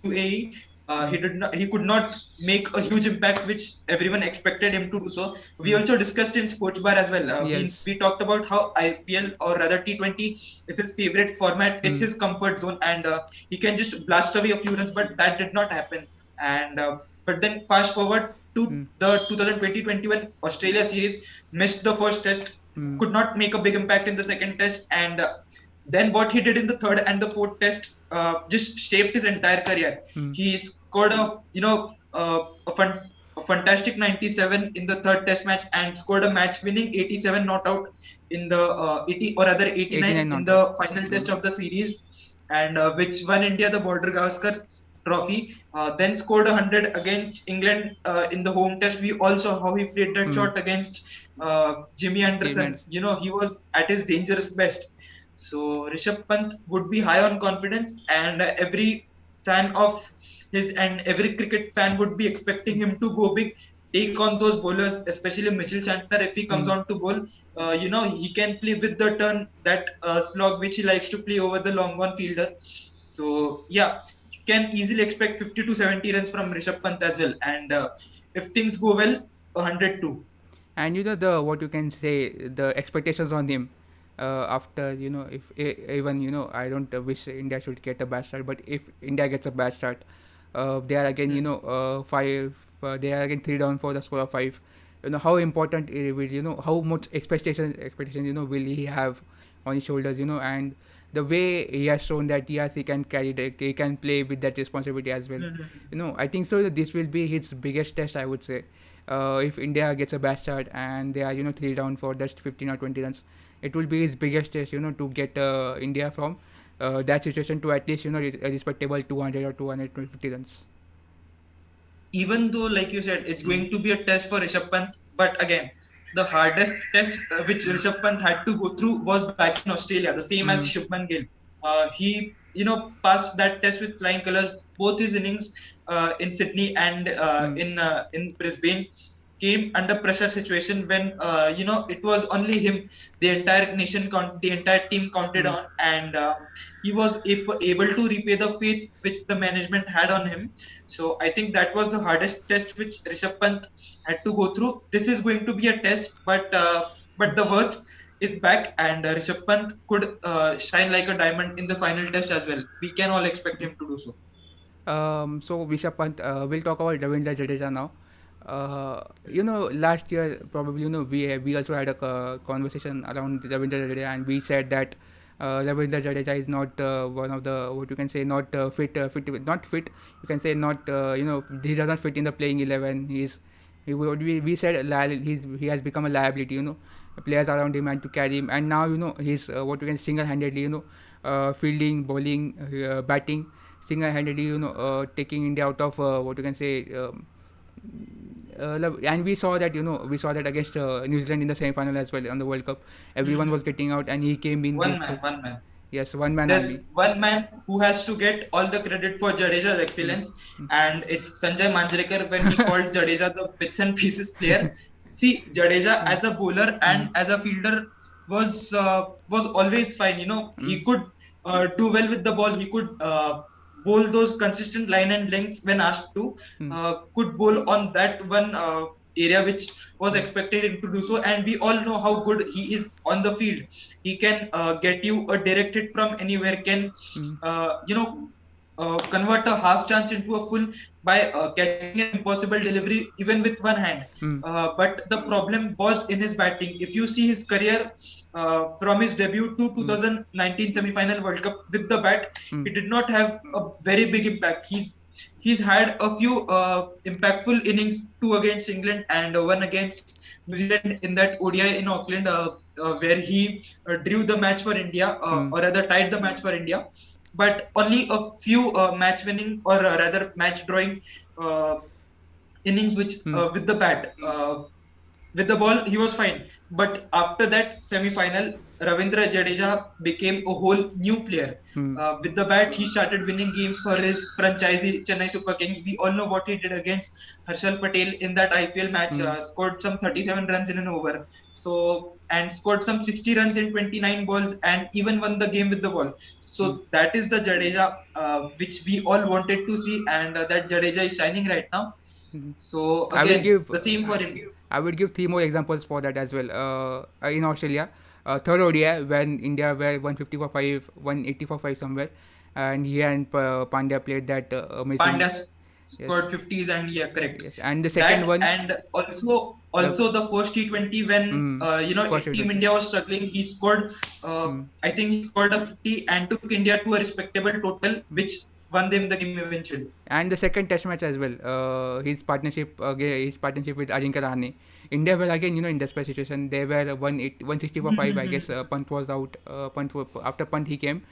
UAE. mm, He could not make a huge impact, which everyone expected him to do so. We mm. also discussed in Sports Bar as well. Yes. We talked about how IPL, or rather T20, is his favorite format. It's Mm, his comfort zone, and he can just blast away a few runs. But that did not happen. And but then fast forward to mm, the 2020-21 Australia series, missed the first test, mm, could not make a big impact in the second test, and then what he did in the third and the fourth test just shaped his entire career. mm, He scored a fantastic 97 in the third test match, and scored a match winning 87 not out in the 80, or rather 89 89 in not out. the final test Mm, of the series, and which won India the Border Gavaskar trophy. Then scored 100 against England in the home test. We all saw how he played that mm. shot against Jimmy Game Anderson. ends. He was at his dangerous best. So Rishabh Pant would be high on confidence, and every fan of his and every cricket fan would be expecting him to go big, take on those bowlers, especially Mitchell Santner. If he comes Mm. on to bowl, he can play with the turn, that slog which he likes to play over the long one fielder. So yeah, you can easily expect 50 to 70 runs from Rishabh Pant as well, and if things go well, 100 too. And the what you can say, the expectations on him, after if even I don't wish India should get a bad start, but if India gets a bad start, they are again Hmm. five, they are again three down for the score of five. How important it will, how much expectation will he have on his shoulders, and the way he has shown that yes, he can carry the, he can play with that responsibility as well. I think so that this will be his biggest test, I would say. If India gets a bad start and they are three down for just 15 or 20 runs, it will be his biggest test, to get India from that situation to at least a respectable 200 or 250 runs. Even though, like you said, it's Mm, going to be a test for Rishabh Pant, but again, the hardest test which mm, Rishabh Pant had to go through was back in Australia, the same as mm, Shimon Gil. He, passed that test with flying colors. Both his innings in Sydney and mm, in Brisbane came under pressure situation when it was only him, the entire team counted mm. on, and he was able to repay the faith which the management had on him. So I think that was the hardest test which Rishabh Pant had to go through. This is going to be a test, but the worst is back, and Rishabh Pant could shine like a diamond in the final test as well. We can all expect him to do so. So Rishabh Pant, we'll talk about Ravindra Jadeja now. Last year probably we also had a conversation around Ravindra Jadeja, and we said that Ravindra Jadeja is not one of the, what you can say, not not fit. You can say not he doesn't fit in the playing 11. We said he has become a liability. Players around him and to carry him, and now he's what you can single handedly fielding, bowling, batting single-handedly, taking India out of what you can say. And we saw that against New Zealand in the semi-final as well on the World Cup. Everyone was Mhm. getting out, and he came in. One man, one man. Yes, one man There's army. one man who has to get all the credit for Jadeja's Mm, excellence, and it's Sanjay Manjrekar when he called Jadeja the bits and pieces player. See, Jadeja mm, as a bowler mm, and as a fielder was always fine. mm, He could do well with the ball. He could bowl those consistent line and lengths when asked to. mm, Could bowl on that one area which was mm, expected him to do so, and we all know how good he is on the field. He can get you a direct hit from anywhere, can mm, convert a half chance into a full by catching an impossible delivery even with one hand. mm, But the problem was in his batting. If you see his career from his debut to mm, 2019 semi-final World Cup with the bat, mm, he did not have a very big impact. He's had a few impactful innings, two against England and one against New Zealand in that ODI in Auckland, where he drew the match for India, mm, or rather tied the match for India. But only a few match winning, or rather match drawing uh, innings which mm, with the bat. With the ball, he was fine. But after that semi-final, Ravindra Jadeja became a whole new player. mm, With the bat, he started winning games for his franchisee Chennai Super Kings. We all know what he did against Harshal Patel in that IPL match. mm, Scored some 37 runs in an over. So, and scored some 60 runs in 29 balls, and even won the game with the ball. mm, So that is the Jadeja which we all wanted to see, and that Jadeja is shining right now. mm. So I will again, give the same for him. I would give three more examples for that as well. In Australia, third ODI when India were 150 for 5, 180 for 5 somewhere, and he and Pandya played that amazing. Pandya Yes, scored 50s, and yeah, correct. yes. And the second That, one, and also the the first T20 when first Team T20. India was struggling, he scored. Mm, I think he scored a 50 and took India to a respectable total, mm. which won them the game eventually. And the second Test match as well. His partnership with Ajinkya Rahane. India were again in desperate situation. They were 160 for 5. I guess Pant was out. After Pant he came,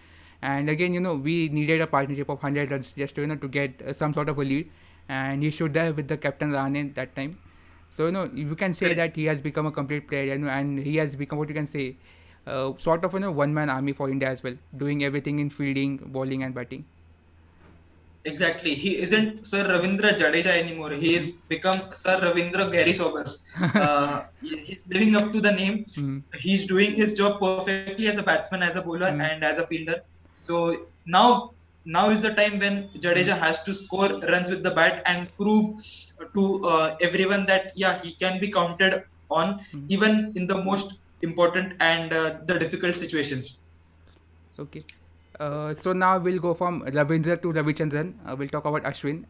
and again we needed a partnership of 100 runs just to to get some sort of a lead, and he stood there with the captain Rahane that time. So you can say Correct. that he has become a complete player, and he has become what you can say, sort of one man army for India as well, doing everything in fielding, bowling, and batting. Exactly. He isn't Sir Ravindra Jadeja anymore. He Mm, has become Sir Ravindra Gary Sobers. He's living up to the name. mm, He's doing his job perfectly as a batsman, as a bowler, mm, and as a fielder. So now is the time when mm, Jadeja has to score runs with the bat and prove to everyone that yeah, he can be counted on mm. even in the most important and the difficult situations. Okay. So now we'll go from Ravindra to Ravichandran. We'll talk about Ashwin.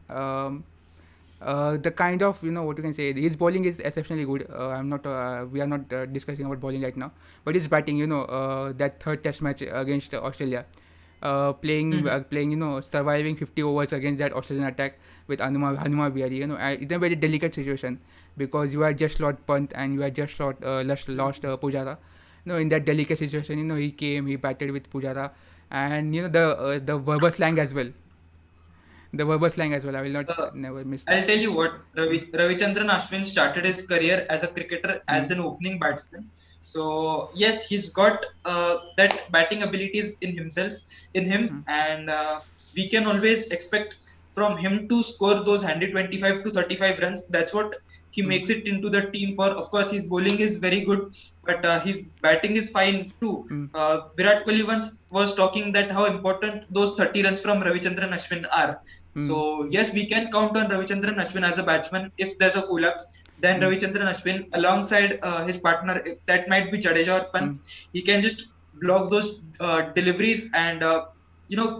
The kind of, what you can say, his bowling is exceptionally good. We are not discussing about bowling right now, but his batting, that third test match against Australia, playing, surviving 50 overs against that Australian attack with Hanuma Bihari, in a very delicate situation, because you had just lost Pant and you had just lost Pujara. In that delicate situation, he came, he batted with Pujara, and the verbal slang as well. The verbal slang as well. I will not Uh, never miss that. I'll tell you what, Ravichandran Ashwin started his career as a cricketer as Mm, an opening batsman. So yes, he's got that batting abilities in himself, in him, mm, and we can always expect from him to score those handy 25 to 35 runs. That's what he mm, makes it into the team for. Of course, his bowling is very good, but his batting is fine too. mm, Virat Kohli once was talking that how important those 30 runs from Ravichandran Ashwin are. mm, So yes, we can count on Ravichandran Ashwin as a batsman. If there's a collapse, then mm, Ravichandran Ashwin, alongside his partner, that might be Jadeja or Pant, mm, he can just block those deliveries and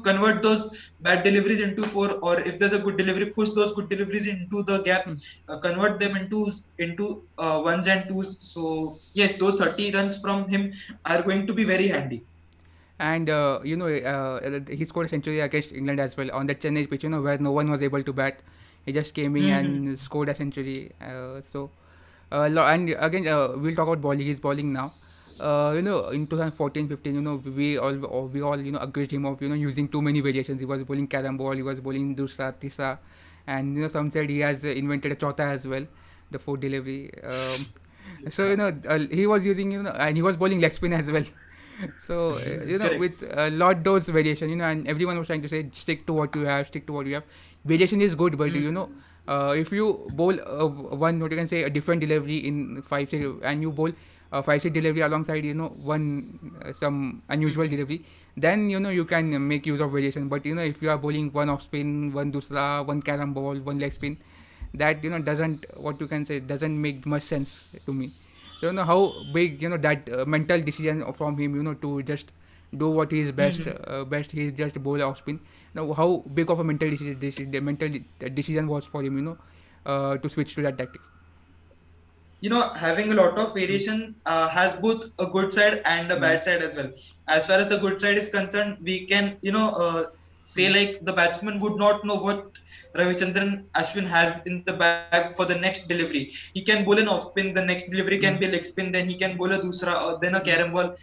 convert those bad deliveries into four. Or if there's a good delivery, push those good deliveries into the gaps, mm. convert them into ones and twos. So yes, those 30 runs from him are going to be very handy. And he scored a century against England as well on that Chennai pitch, where no one was able to bat. He just came in Hmm. and scored a century. And again, we'll talk about bowling. He's bowling now. In 2014-15, we all accused him of using too many variations. He was bowling carom ball. He was bowling dusra, tisa, and some said he has invented a chota as well, the fourth delivery. So he was using, and he was bowling leg spin as well. So Correct. with a lot those variation, and everyone was trying to say stick to what you have, stick to what you have. Variation is good, but Hmm. if you bowl one, what you can say, a different delivery in 5 6, and you bowl 5 6 delivery alongside one some unusual delivery, then you can make use of variation. But if you are bowling one off spin, one dusra, one carom ball, one leg spin, that doesn't, what you can say, doesn't make much sense to me. So how big that mental decision from him, to just do what he is best. He just bowl off spin. Now how big of a mental decision was for him, to switch to that tactic. Having a lot of Mm, variation has both a good side and a mm, bad side as well. As far as the good side is concerned, we can say mm, like the batsman would not know what Ravichandran Ashwin has in the bag for the next delivery. He can bowl an off spin, the next delivery can be a mm, leg spin, then he can bowl a dusra, or then a mm, carom ball.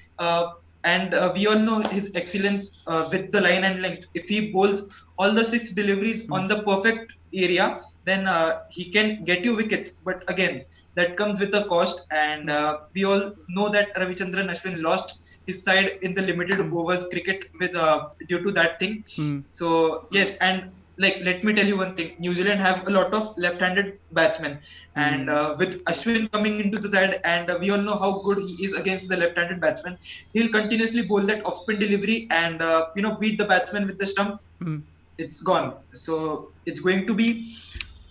And we all know his excellence with the line and length. If he bowls all the six deliveries mm, on the perfect area, then he can get you wickets. But again, that comes with a cost, and mm, we all know that Ravichandran Ashwin lost his side in the limited mm, overs cricket with due to that thing. mm, So yes, and like let me tell you one thing: New Zealand have a lot of left-handed batsmen, and mm, with Ashwin coming into the side, and we all know how good he is against the left-handed batsman. He'll continuously bowl that off-spin delivery and beat the batsman with the stump. mm. It's gone. So it's going to be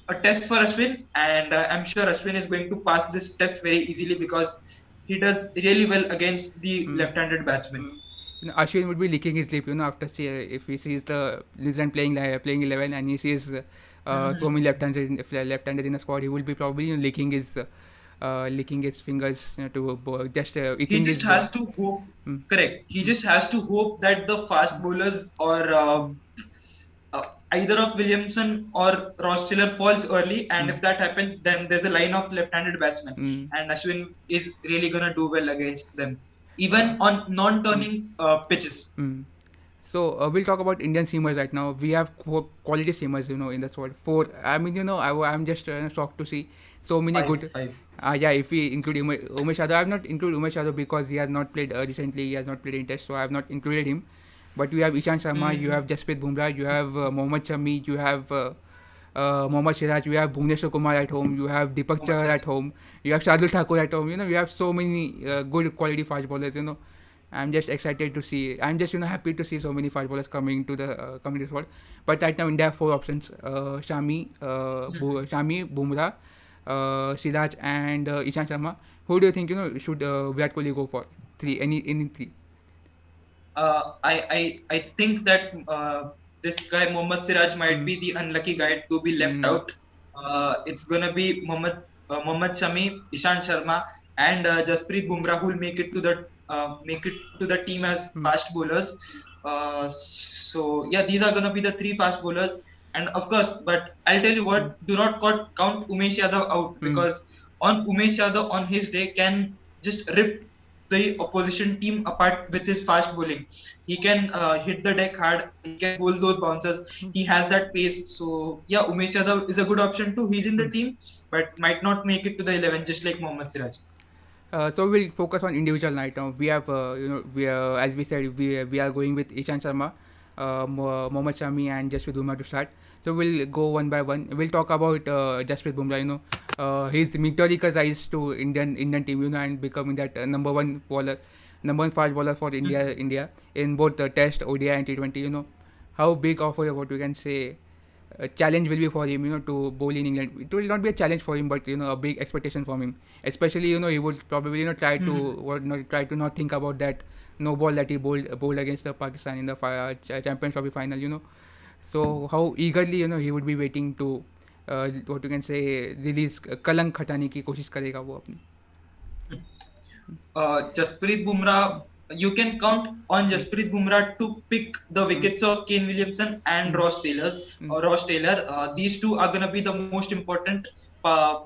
a test for Ashwin, and I'm sure Ashwin is going to pass this test very easily because he does really well against the Mm. left-handed batsman. Ashwin would be licking his lip, after if he sees the New Zealand playing 11, and he sees so many left-handed in the squad, he will be probably licking his fingers, just He itching just his. has to hope. Mm, Correct. He mm, just has to hope that the fast bowlers or mm, uh, either of Williamson or Ross falls early, and mm, if that happens, then there's a line of left-handed batsmen, mm. and Ashwin is really gonna do well against them, Uh, even on mm, non-turning pitches. mm. So we'll talk about Indian seamers right now. We have quality seamers, in the squad. Four. I mean, I'm just shocked to see so many Five, good. five. Yeah, if we include Umesh Yadav, I have not included Umesh Yadav because he has not played recently. He has not played in Test, so I have not included him. But you have Ishan Sharma, you Hmm. have Jasprit Bumrah, you have Mohammad Shami, you have Mohammad Siraj, you have Bhuvneshwar Kumar at home, you have Deepak Mohammad Chahar Siraj. at home, you have Shardul Thakur at home. You have so many good quality fast bowlers. I'm just excited to see. I'm just happy to see so many fast bowlers coming to the squad. But right now India have four options: Shami, Bumrah, Siraj, and Ishan Sharma. Who do you think should Virat Kohli go for? Three, any three. I think that this guy Mohammad Siraj might Mm, be the unlucky guy to be left mm, out. It's gonna be Mohammad Shami, Ishan Sharma, and Jasprit Bumrah who will make it to the team as Mm, fast bowlers. So yeah, these are gonna be the three fast bowlers. And of course, but I'll tell you mm, what, do not count Umesh Yadav out, mm, because on Umesh Yadav on his day can just rip the opposition team apart with his fast bowling. He can hit the deck hard. He can bowl those bouncers. mm, He has that pace. So yeah, Umesh Yadav is a good option too. He's in the mm. team, but might not make it to the 11, just like Mohammad Siraj. So we'll focus on individual night now. We have, we as we said, we are going with Ishan Sharma, Mohammad Shami, and Jasprit Bumrah to start. So we'll go one by one. We'll talk about Jasprit Bumrah. His meteorical rise to Indian team. And becoming that number one bowler, number one fast bowler for India in both Test, ODI, and T20. How big of a, what we can say, a challenge will be for him, to bowl in England. It will not be a challenge for him, but a big expectation from him. Especially, he would probably try to not think about that no ball that he bowled against the Pakistan in the Champions Trophy final. So how eagerly he would be waiting to what you can say release कलंक हटाने की कोशिश करेगा वो अपनी. Jasprit Bumrah, you can count on Jasprit Bumrah to pick the Mm, wickets of Kane Williamson and mm, mm, Ross Taylor. These two are gonna be the most important uh,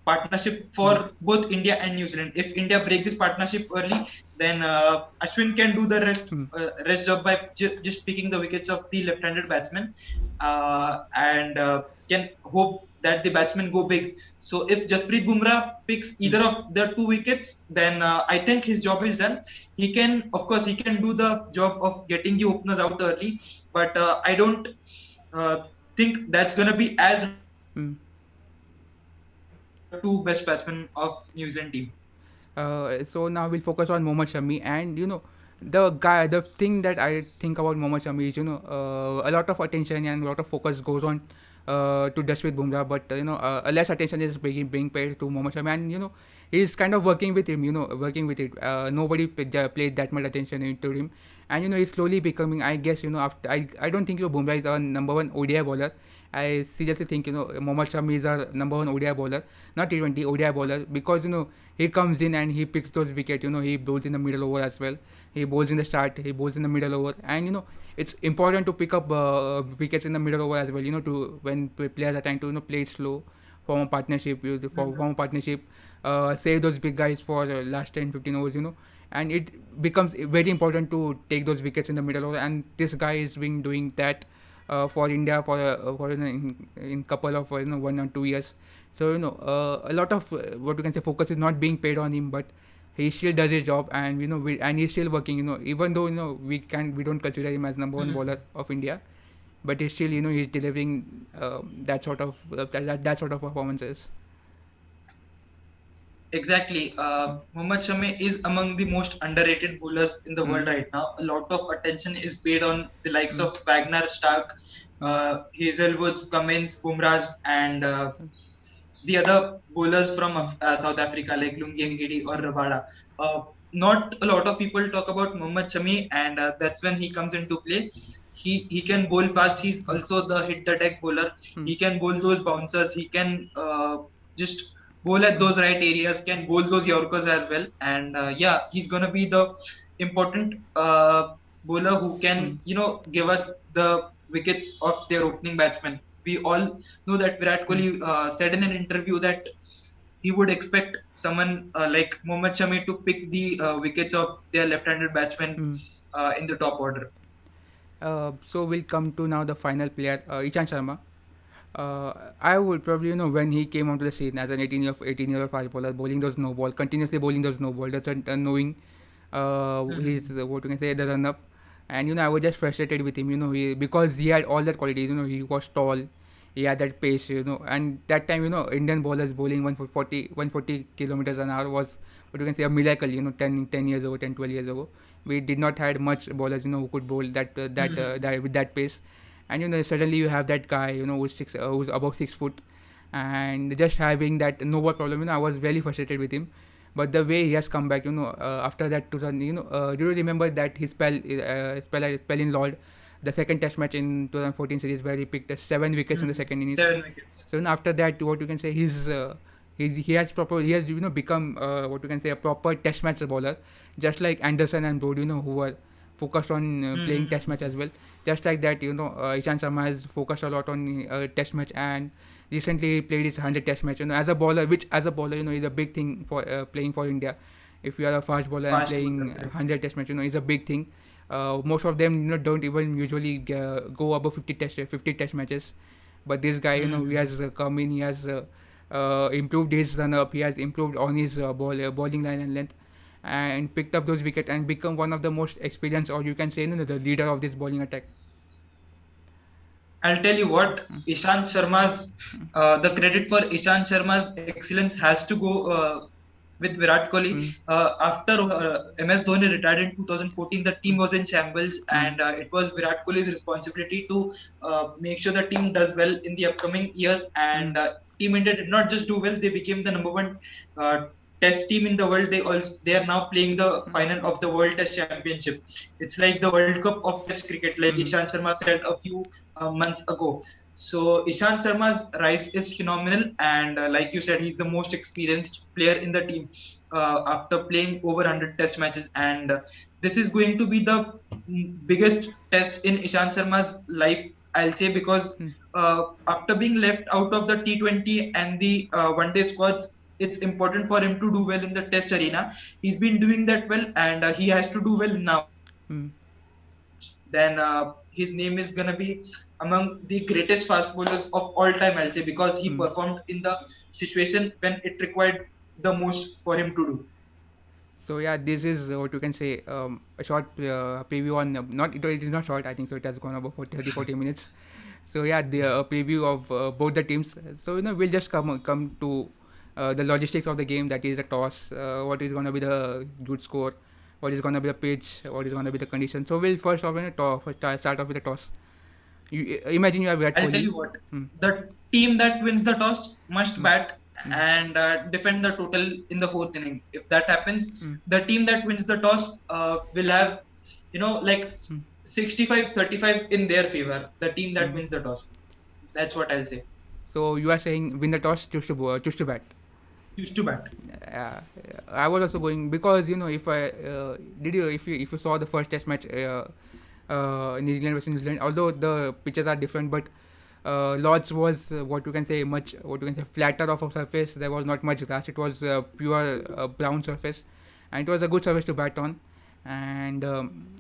partnership mm, for both India and New Zealand. If India break this partnership early, then Ashwin can do the mm, rest job by just picking the wickets of the left-handed batsman, and can hope that the batsmen go big. So if Jasprit Bumrah picks mm. either of the two wickets, then I think his job is done. He can, of course, he can do the job of getting the openers out early, but I don't uh, think that's gonna be as Mm. the two best batsmen of New Zealand team. So now we'll focus on Mohammad Shami, and the thing that I think about Mohammad Shami is a lot of attention and a lot of focus goes on to Jasprit Bumrah, but less attention is being paid to Mohammad Shami, and he's kind of working with him, working with it. Nobody played that much attention into him, and he's slowly becoming. I guess after I don't think Bumrah is our number one ODI bowler. I seriously think Mohammad Shami is our number one ODI bowler, not T20 ODI bowler, because he comes in and he picks those wickets. He bowls in the middle over as well. He bowls in the start. He bowls in the middle over, and it's important to pick up wickets in the middle over as well. To when players are trying to play it slow, form a partnership, form a partnership, save those big guys for last 10, 15 overs. And it becomes very important to take those wickets in the middle over. And this guy is been doing that for India in couple of 1 or 2 years. So a lot of what we can say focus is not being paid on him, but he still does his job, and and he's still working. Even though we don't consider him as number one bowler of India, but he's still he's delivering that sort of that sort of performances. Exactly. Mohammad Shami is among the most underrated bowlers in the Mm, world right now. A lot of attention is paid on the likes mm, of Wagner, Stark, mm, Hazelwoods, Cummins, Bumrah, and the other bowlers from mm, South Africa like Lungi Ngidi or Rabada. Not a lot of people talk about Mohammad Shami, and that's when he comes into play. He can bowl fast. He's mm, also the hit the deck bowler. mm, He can bowl those bouncers. He can just bowl at mm, those right areas. Can bowl those Yorkers as well. And yeah, he's gonna be the important bowler who mm, can give us the wickets of their opening batsmen. We all know that Virat mm, Kohli said in an interview that he would expect someone like Mohammad Shami to pick the wickets of their left-handed batsmen mm. in the top order. So we'll come to now the final player, Ishan Sharma. I would probably when he came onto the scene as an 18-year old fast bowler, bowling those no ball, continuously bowling those no ball, doesn't knowing he's what you can say the run up, and I was just frustrated with him. Because he had all that qualities. He was tall, he had that pace. And that time Indian bowlers bowling 140 kilometers an hour was what you can say a miracle. 10 years ago, 10 12 years ago, we did not had much bowlers who could bowl that with that pace. And suddenly you have that guy who's above 6 foot, and just having that no ball problem. I was really frustrated with him, but the way he has come back after that 2000, do you remember that his spell in Lord, the second Test match in 2014 series where he picked 7 wickets in the second innings. 7 wickets. So after that, what you can say, he has become what you can say a proper Test match bowler, just like Anderson and Broad, who were focused on playing Test match as well. Just like that, Ishan Sharma has focused a lot on Test match, and recently he played his 100 Test match. As a bowler, which as a bowler, is a big thing for playing for India. If you are a fast bowler and Fast playing bowler, correct. 100 Test match, is a big thing. Most of them, don't even usually go above 50 Test matches. But this guy, he Mm-hmm. has come in, he has improved his run up, he has improved on his bowling line and length, and picked up those wickets and become one of the most experienced, or you can say, the leader of this bowling attack. I'll tell you what, Ishant Sharma's the credit for Ishant Sharma's excellence has to go with Virat Kohli. Mm, After MS Dhoni retired in 2014, the team was in shambles, mm, and it was Virat Kohli's responsibility to make sure the team does well in the upcoming years. And mm, Team India did not just do well; they became the number one uh, Test team in the world. They are now playing the mm, final of the World Test Championship. It's like the World Cup of Test cricket, like mm, Ishant Sharma said a few months ago. So Ishant Sharma's rise is phenomenal, and like you said, he's the most experienced player in the team after playing over 100 Test matches, and this is going to be the biggest test in Ishant Sharma's life, I'll say, because mm. after being left out of the T20 and the one day squads, it's important for him to do well in the Test arena. He's been doing that well, and he has to do well now. Mm, Then his name is gonna be among the greatest fast bowlers of all time, I'll say, because he mm. performed in the situation when it required the most for him to do. So yeah, this is what you can say, a short preview on not it is not short. I think so. It has gone about 40 minutes. So yeah, the preview of both the teams. So we'll just come to the logistics of the game. That is the toss. What is going to be the good score? What is going to be the pitch? What is going to be the condition? So we'll first off start off with the toss. You imagine you have Virat I'll tell Kohli. you what, Hmm. the team that wins the toss must Hmm. bat Hmm. and defend the total in the fourth inning. If that happens, Hmm. the team that wins the toss will have, like Hmm. 65-35 in their favor. The team that Hmm. wins the toss. That's what I'll say. So you are saying win the toss, choose to bat. Used to bat. uh, I was also going because if I did you if you saw the first Test match in England versus New Zealand, although the pitches are different, but Lords was what you can say flatter of a surface. There was not much grass. It was pure brown surface, and it was a good surface to bat on, and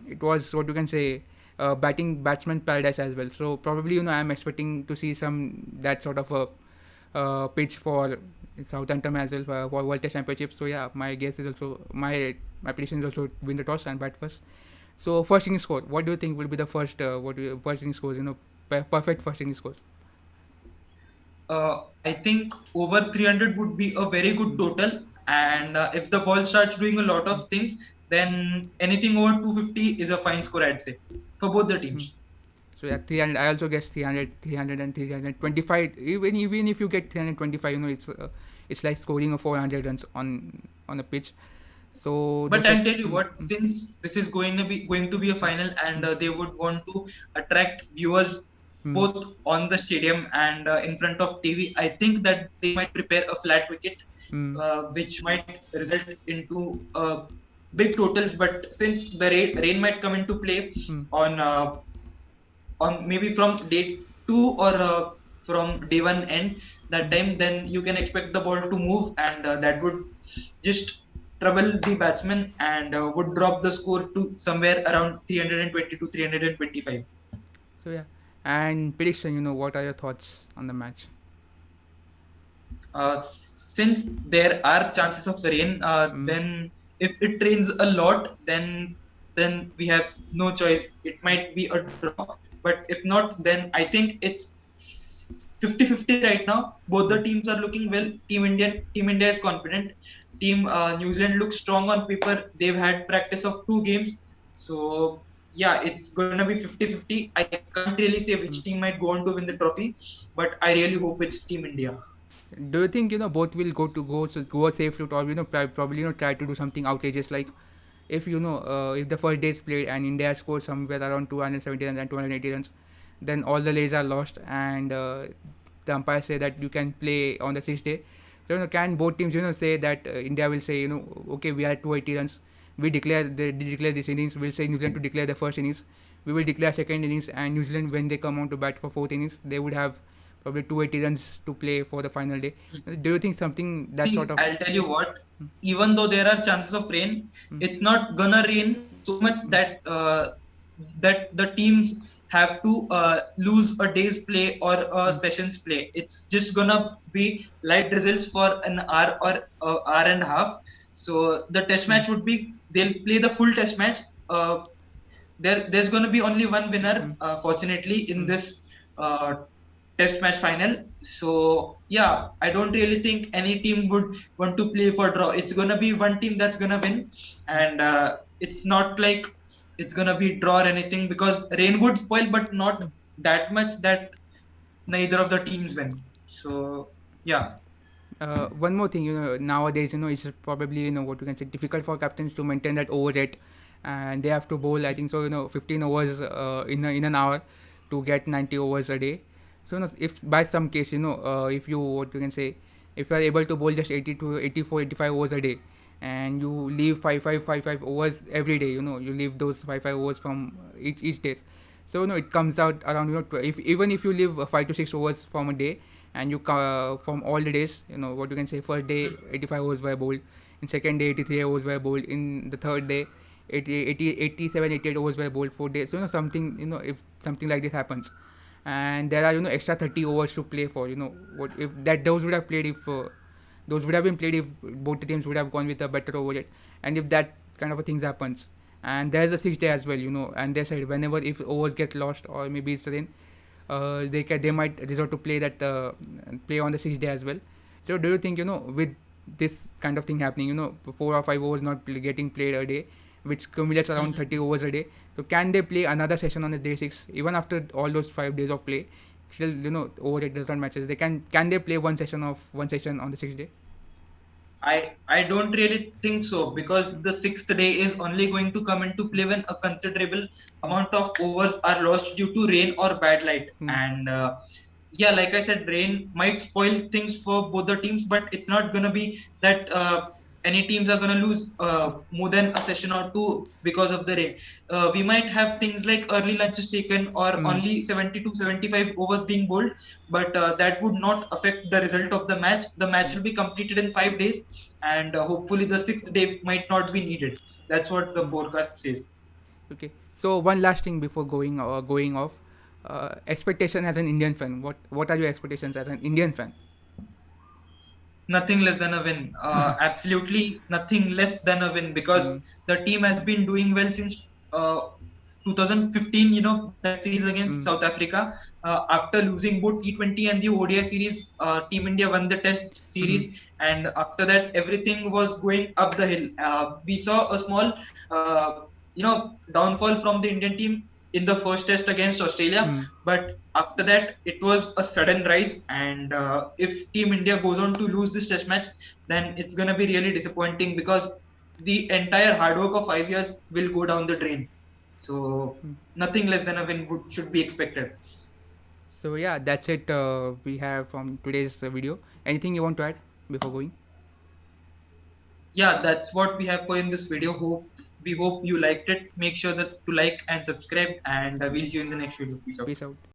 it was what you can say batsman paradise as well. So probably I'm expecting to see some that sort of a pitch for Southampton as well for World Test Championship. So yeah, my guess is also my prediction is also win the toss and bat first. So first inning score. What do you think will be the first inning scores? Perfect first inning scores. I think over 300 would be a very good Mm, total. And if the ball starts doing a lot mm, of things, then anything over 250 is a fine score, I'd say, for both the mm. teams. So yeah, 300. I also guess 300 and 325. Even if you get 325, it's like scoring a 400 runs on a pitch. So the But I'll tell you mm, what, since this is going to be a final, and mm, they would want to attract viewers mm, both on the stadium and in front of TV, I think that they might prepare a flat wicket, mm, which might result into big totals. But since the rain might come into play mm, on maybe from day two or from day one end, that mm. time, then you can expect the ball to move, and that would just trouble the batsman and would drop the score to somewhere around 320 to 325. So yeah, and prediction. What are your thoughts on the match? Since there are chances of the rain, Mm, then if it rains a lot, then we have no choice. It might be a draw, but if not, then I think it's 50-50 right now. Both mm. the teams are looking well. Team India is confident. Team New Zealand looks strong on paper. They've had practice of 2 games, so yeah, it's gonna be 50-50. I can't really say Mm. which team might go on to win the trophy, but I really hope it's Team India. Do you think both will go a safe route, or probably try to do something outrageous like if if the first day is played and India scores somewhere around 270 runs and 280 runs, then all the lays are lost, and the umpires say that you can play on the sixth day. So can both teams say that India will say okay, we are at 280 runs, we declare this innings. We'll say New Zealand to declare the first innings, we will declare second innings, and New Zealand, when they come on to bat for fourth innings, they would have probably 280 runs to play for the final day. Do you think something that sort See, of? I'll tell you what, even though there are chances of rain, Mm, it's not gonna rain so much mm, that that the teams have to lose a day's play or a mm, session's play. It's just gonna be light drizzles for an hour or hour and a half. So the test mm, match would be, they'll play the full test match. There's going to be only one winner, mm, fortunately, in mm, this uh, test match final. So yeah, I don't really think any team would want to play for draw. It's going to be one team that's going to win, and it's not like it's going to be draw or anything, because rain would spoil, but not mm. that much that neither of the teams win. So yeah. One more thing, nowadays, it's probably, what you can say, difficult for captains to maintain that over rate, and they have to bowl, I think so, 15 overs in an hour to get 90 overs a day. So, if by some case, if you, what you can say, if you are able to bowl just 80 to 84, 85 overs a day, and you leave 5 overs every day, you leave those 5 overs from each days. So, it comes out around, if even if you leave 5 to 6 overs from a day, and from all the days, what you can say, first day 85 overs were bowled, in second day 83 overs were bowled, in the third day 87 88 overs were bowled 4 days. So something, if something like this happens, and there are extra 30 overs to play for, what if that those would have played if those would have been played if both the teams would have gone with a better over rate. And if that kind of a things happens, and there's a sixth day as well, and they said whenever if overs get lost, or maybe it's rain, they might resort to play on the sixth day as well. So do you think, with this kind of thing happening, 4 or 5 overs not getting played a day, which accumulates around 30 overs a day, so can they play another session on the day six, even after all those 5 days of play? Still, over it does not matches. Can they play one session on the sixth day? I don't really think so, because the sixth day is only going to come into play when a considerable Hmm. amount of overs are lost due to rain or bad light. Hmm. And yeah, like I said, rain might spoil things for both the teams, but it's not gonna be that any teams are gonna lose more than a session or two because of the rain. We might have things like early lunches taken or Hmm. only 70 to 75 overs being bowled, but that would not affect the result of the match. The match Hmm. will be completed in 5 days, and hopefully the sixth day might not be needed. That's what the Hmm. forecast says. Okay. So one last thing before going off, expectation as an Indian fan. What are your expectations as an Indian fan? Nothing less than a win. Absolutely nothing less than a win, Hmm. because the team has been doing well since 2015. That series against Hmm. South Africa. After losing both T20 and the ODI series, Team India won the Test Hmm. series, and after that everything was going up the hill. We saw a small, downfall from the Indian team in the first Test against Australia, Hmm. but after that it was a sudden rise. And if Team India goes on to lose this test match, then it's going to be really disappointing, because the entire hard work of 5 years will go down the drain. So nothing less than a win should be expected. So yeah, that's it. We have from today's video. Anything you want to add before going? Yeah, that's what we have for in this video. We hope you liked it. Make sure that to like and subscribe, and we'll see you in the next video. Peace out. Peace out.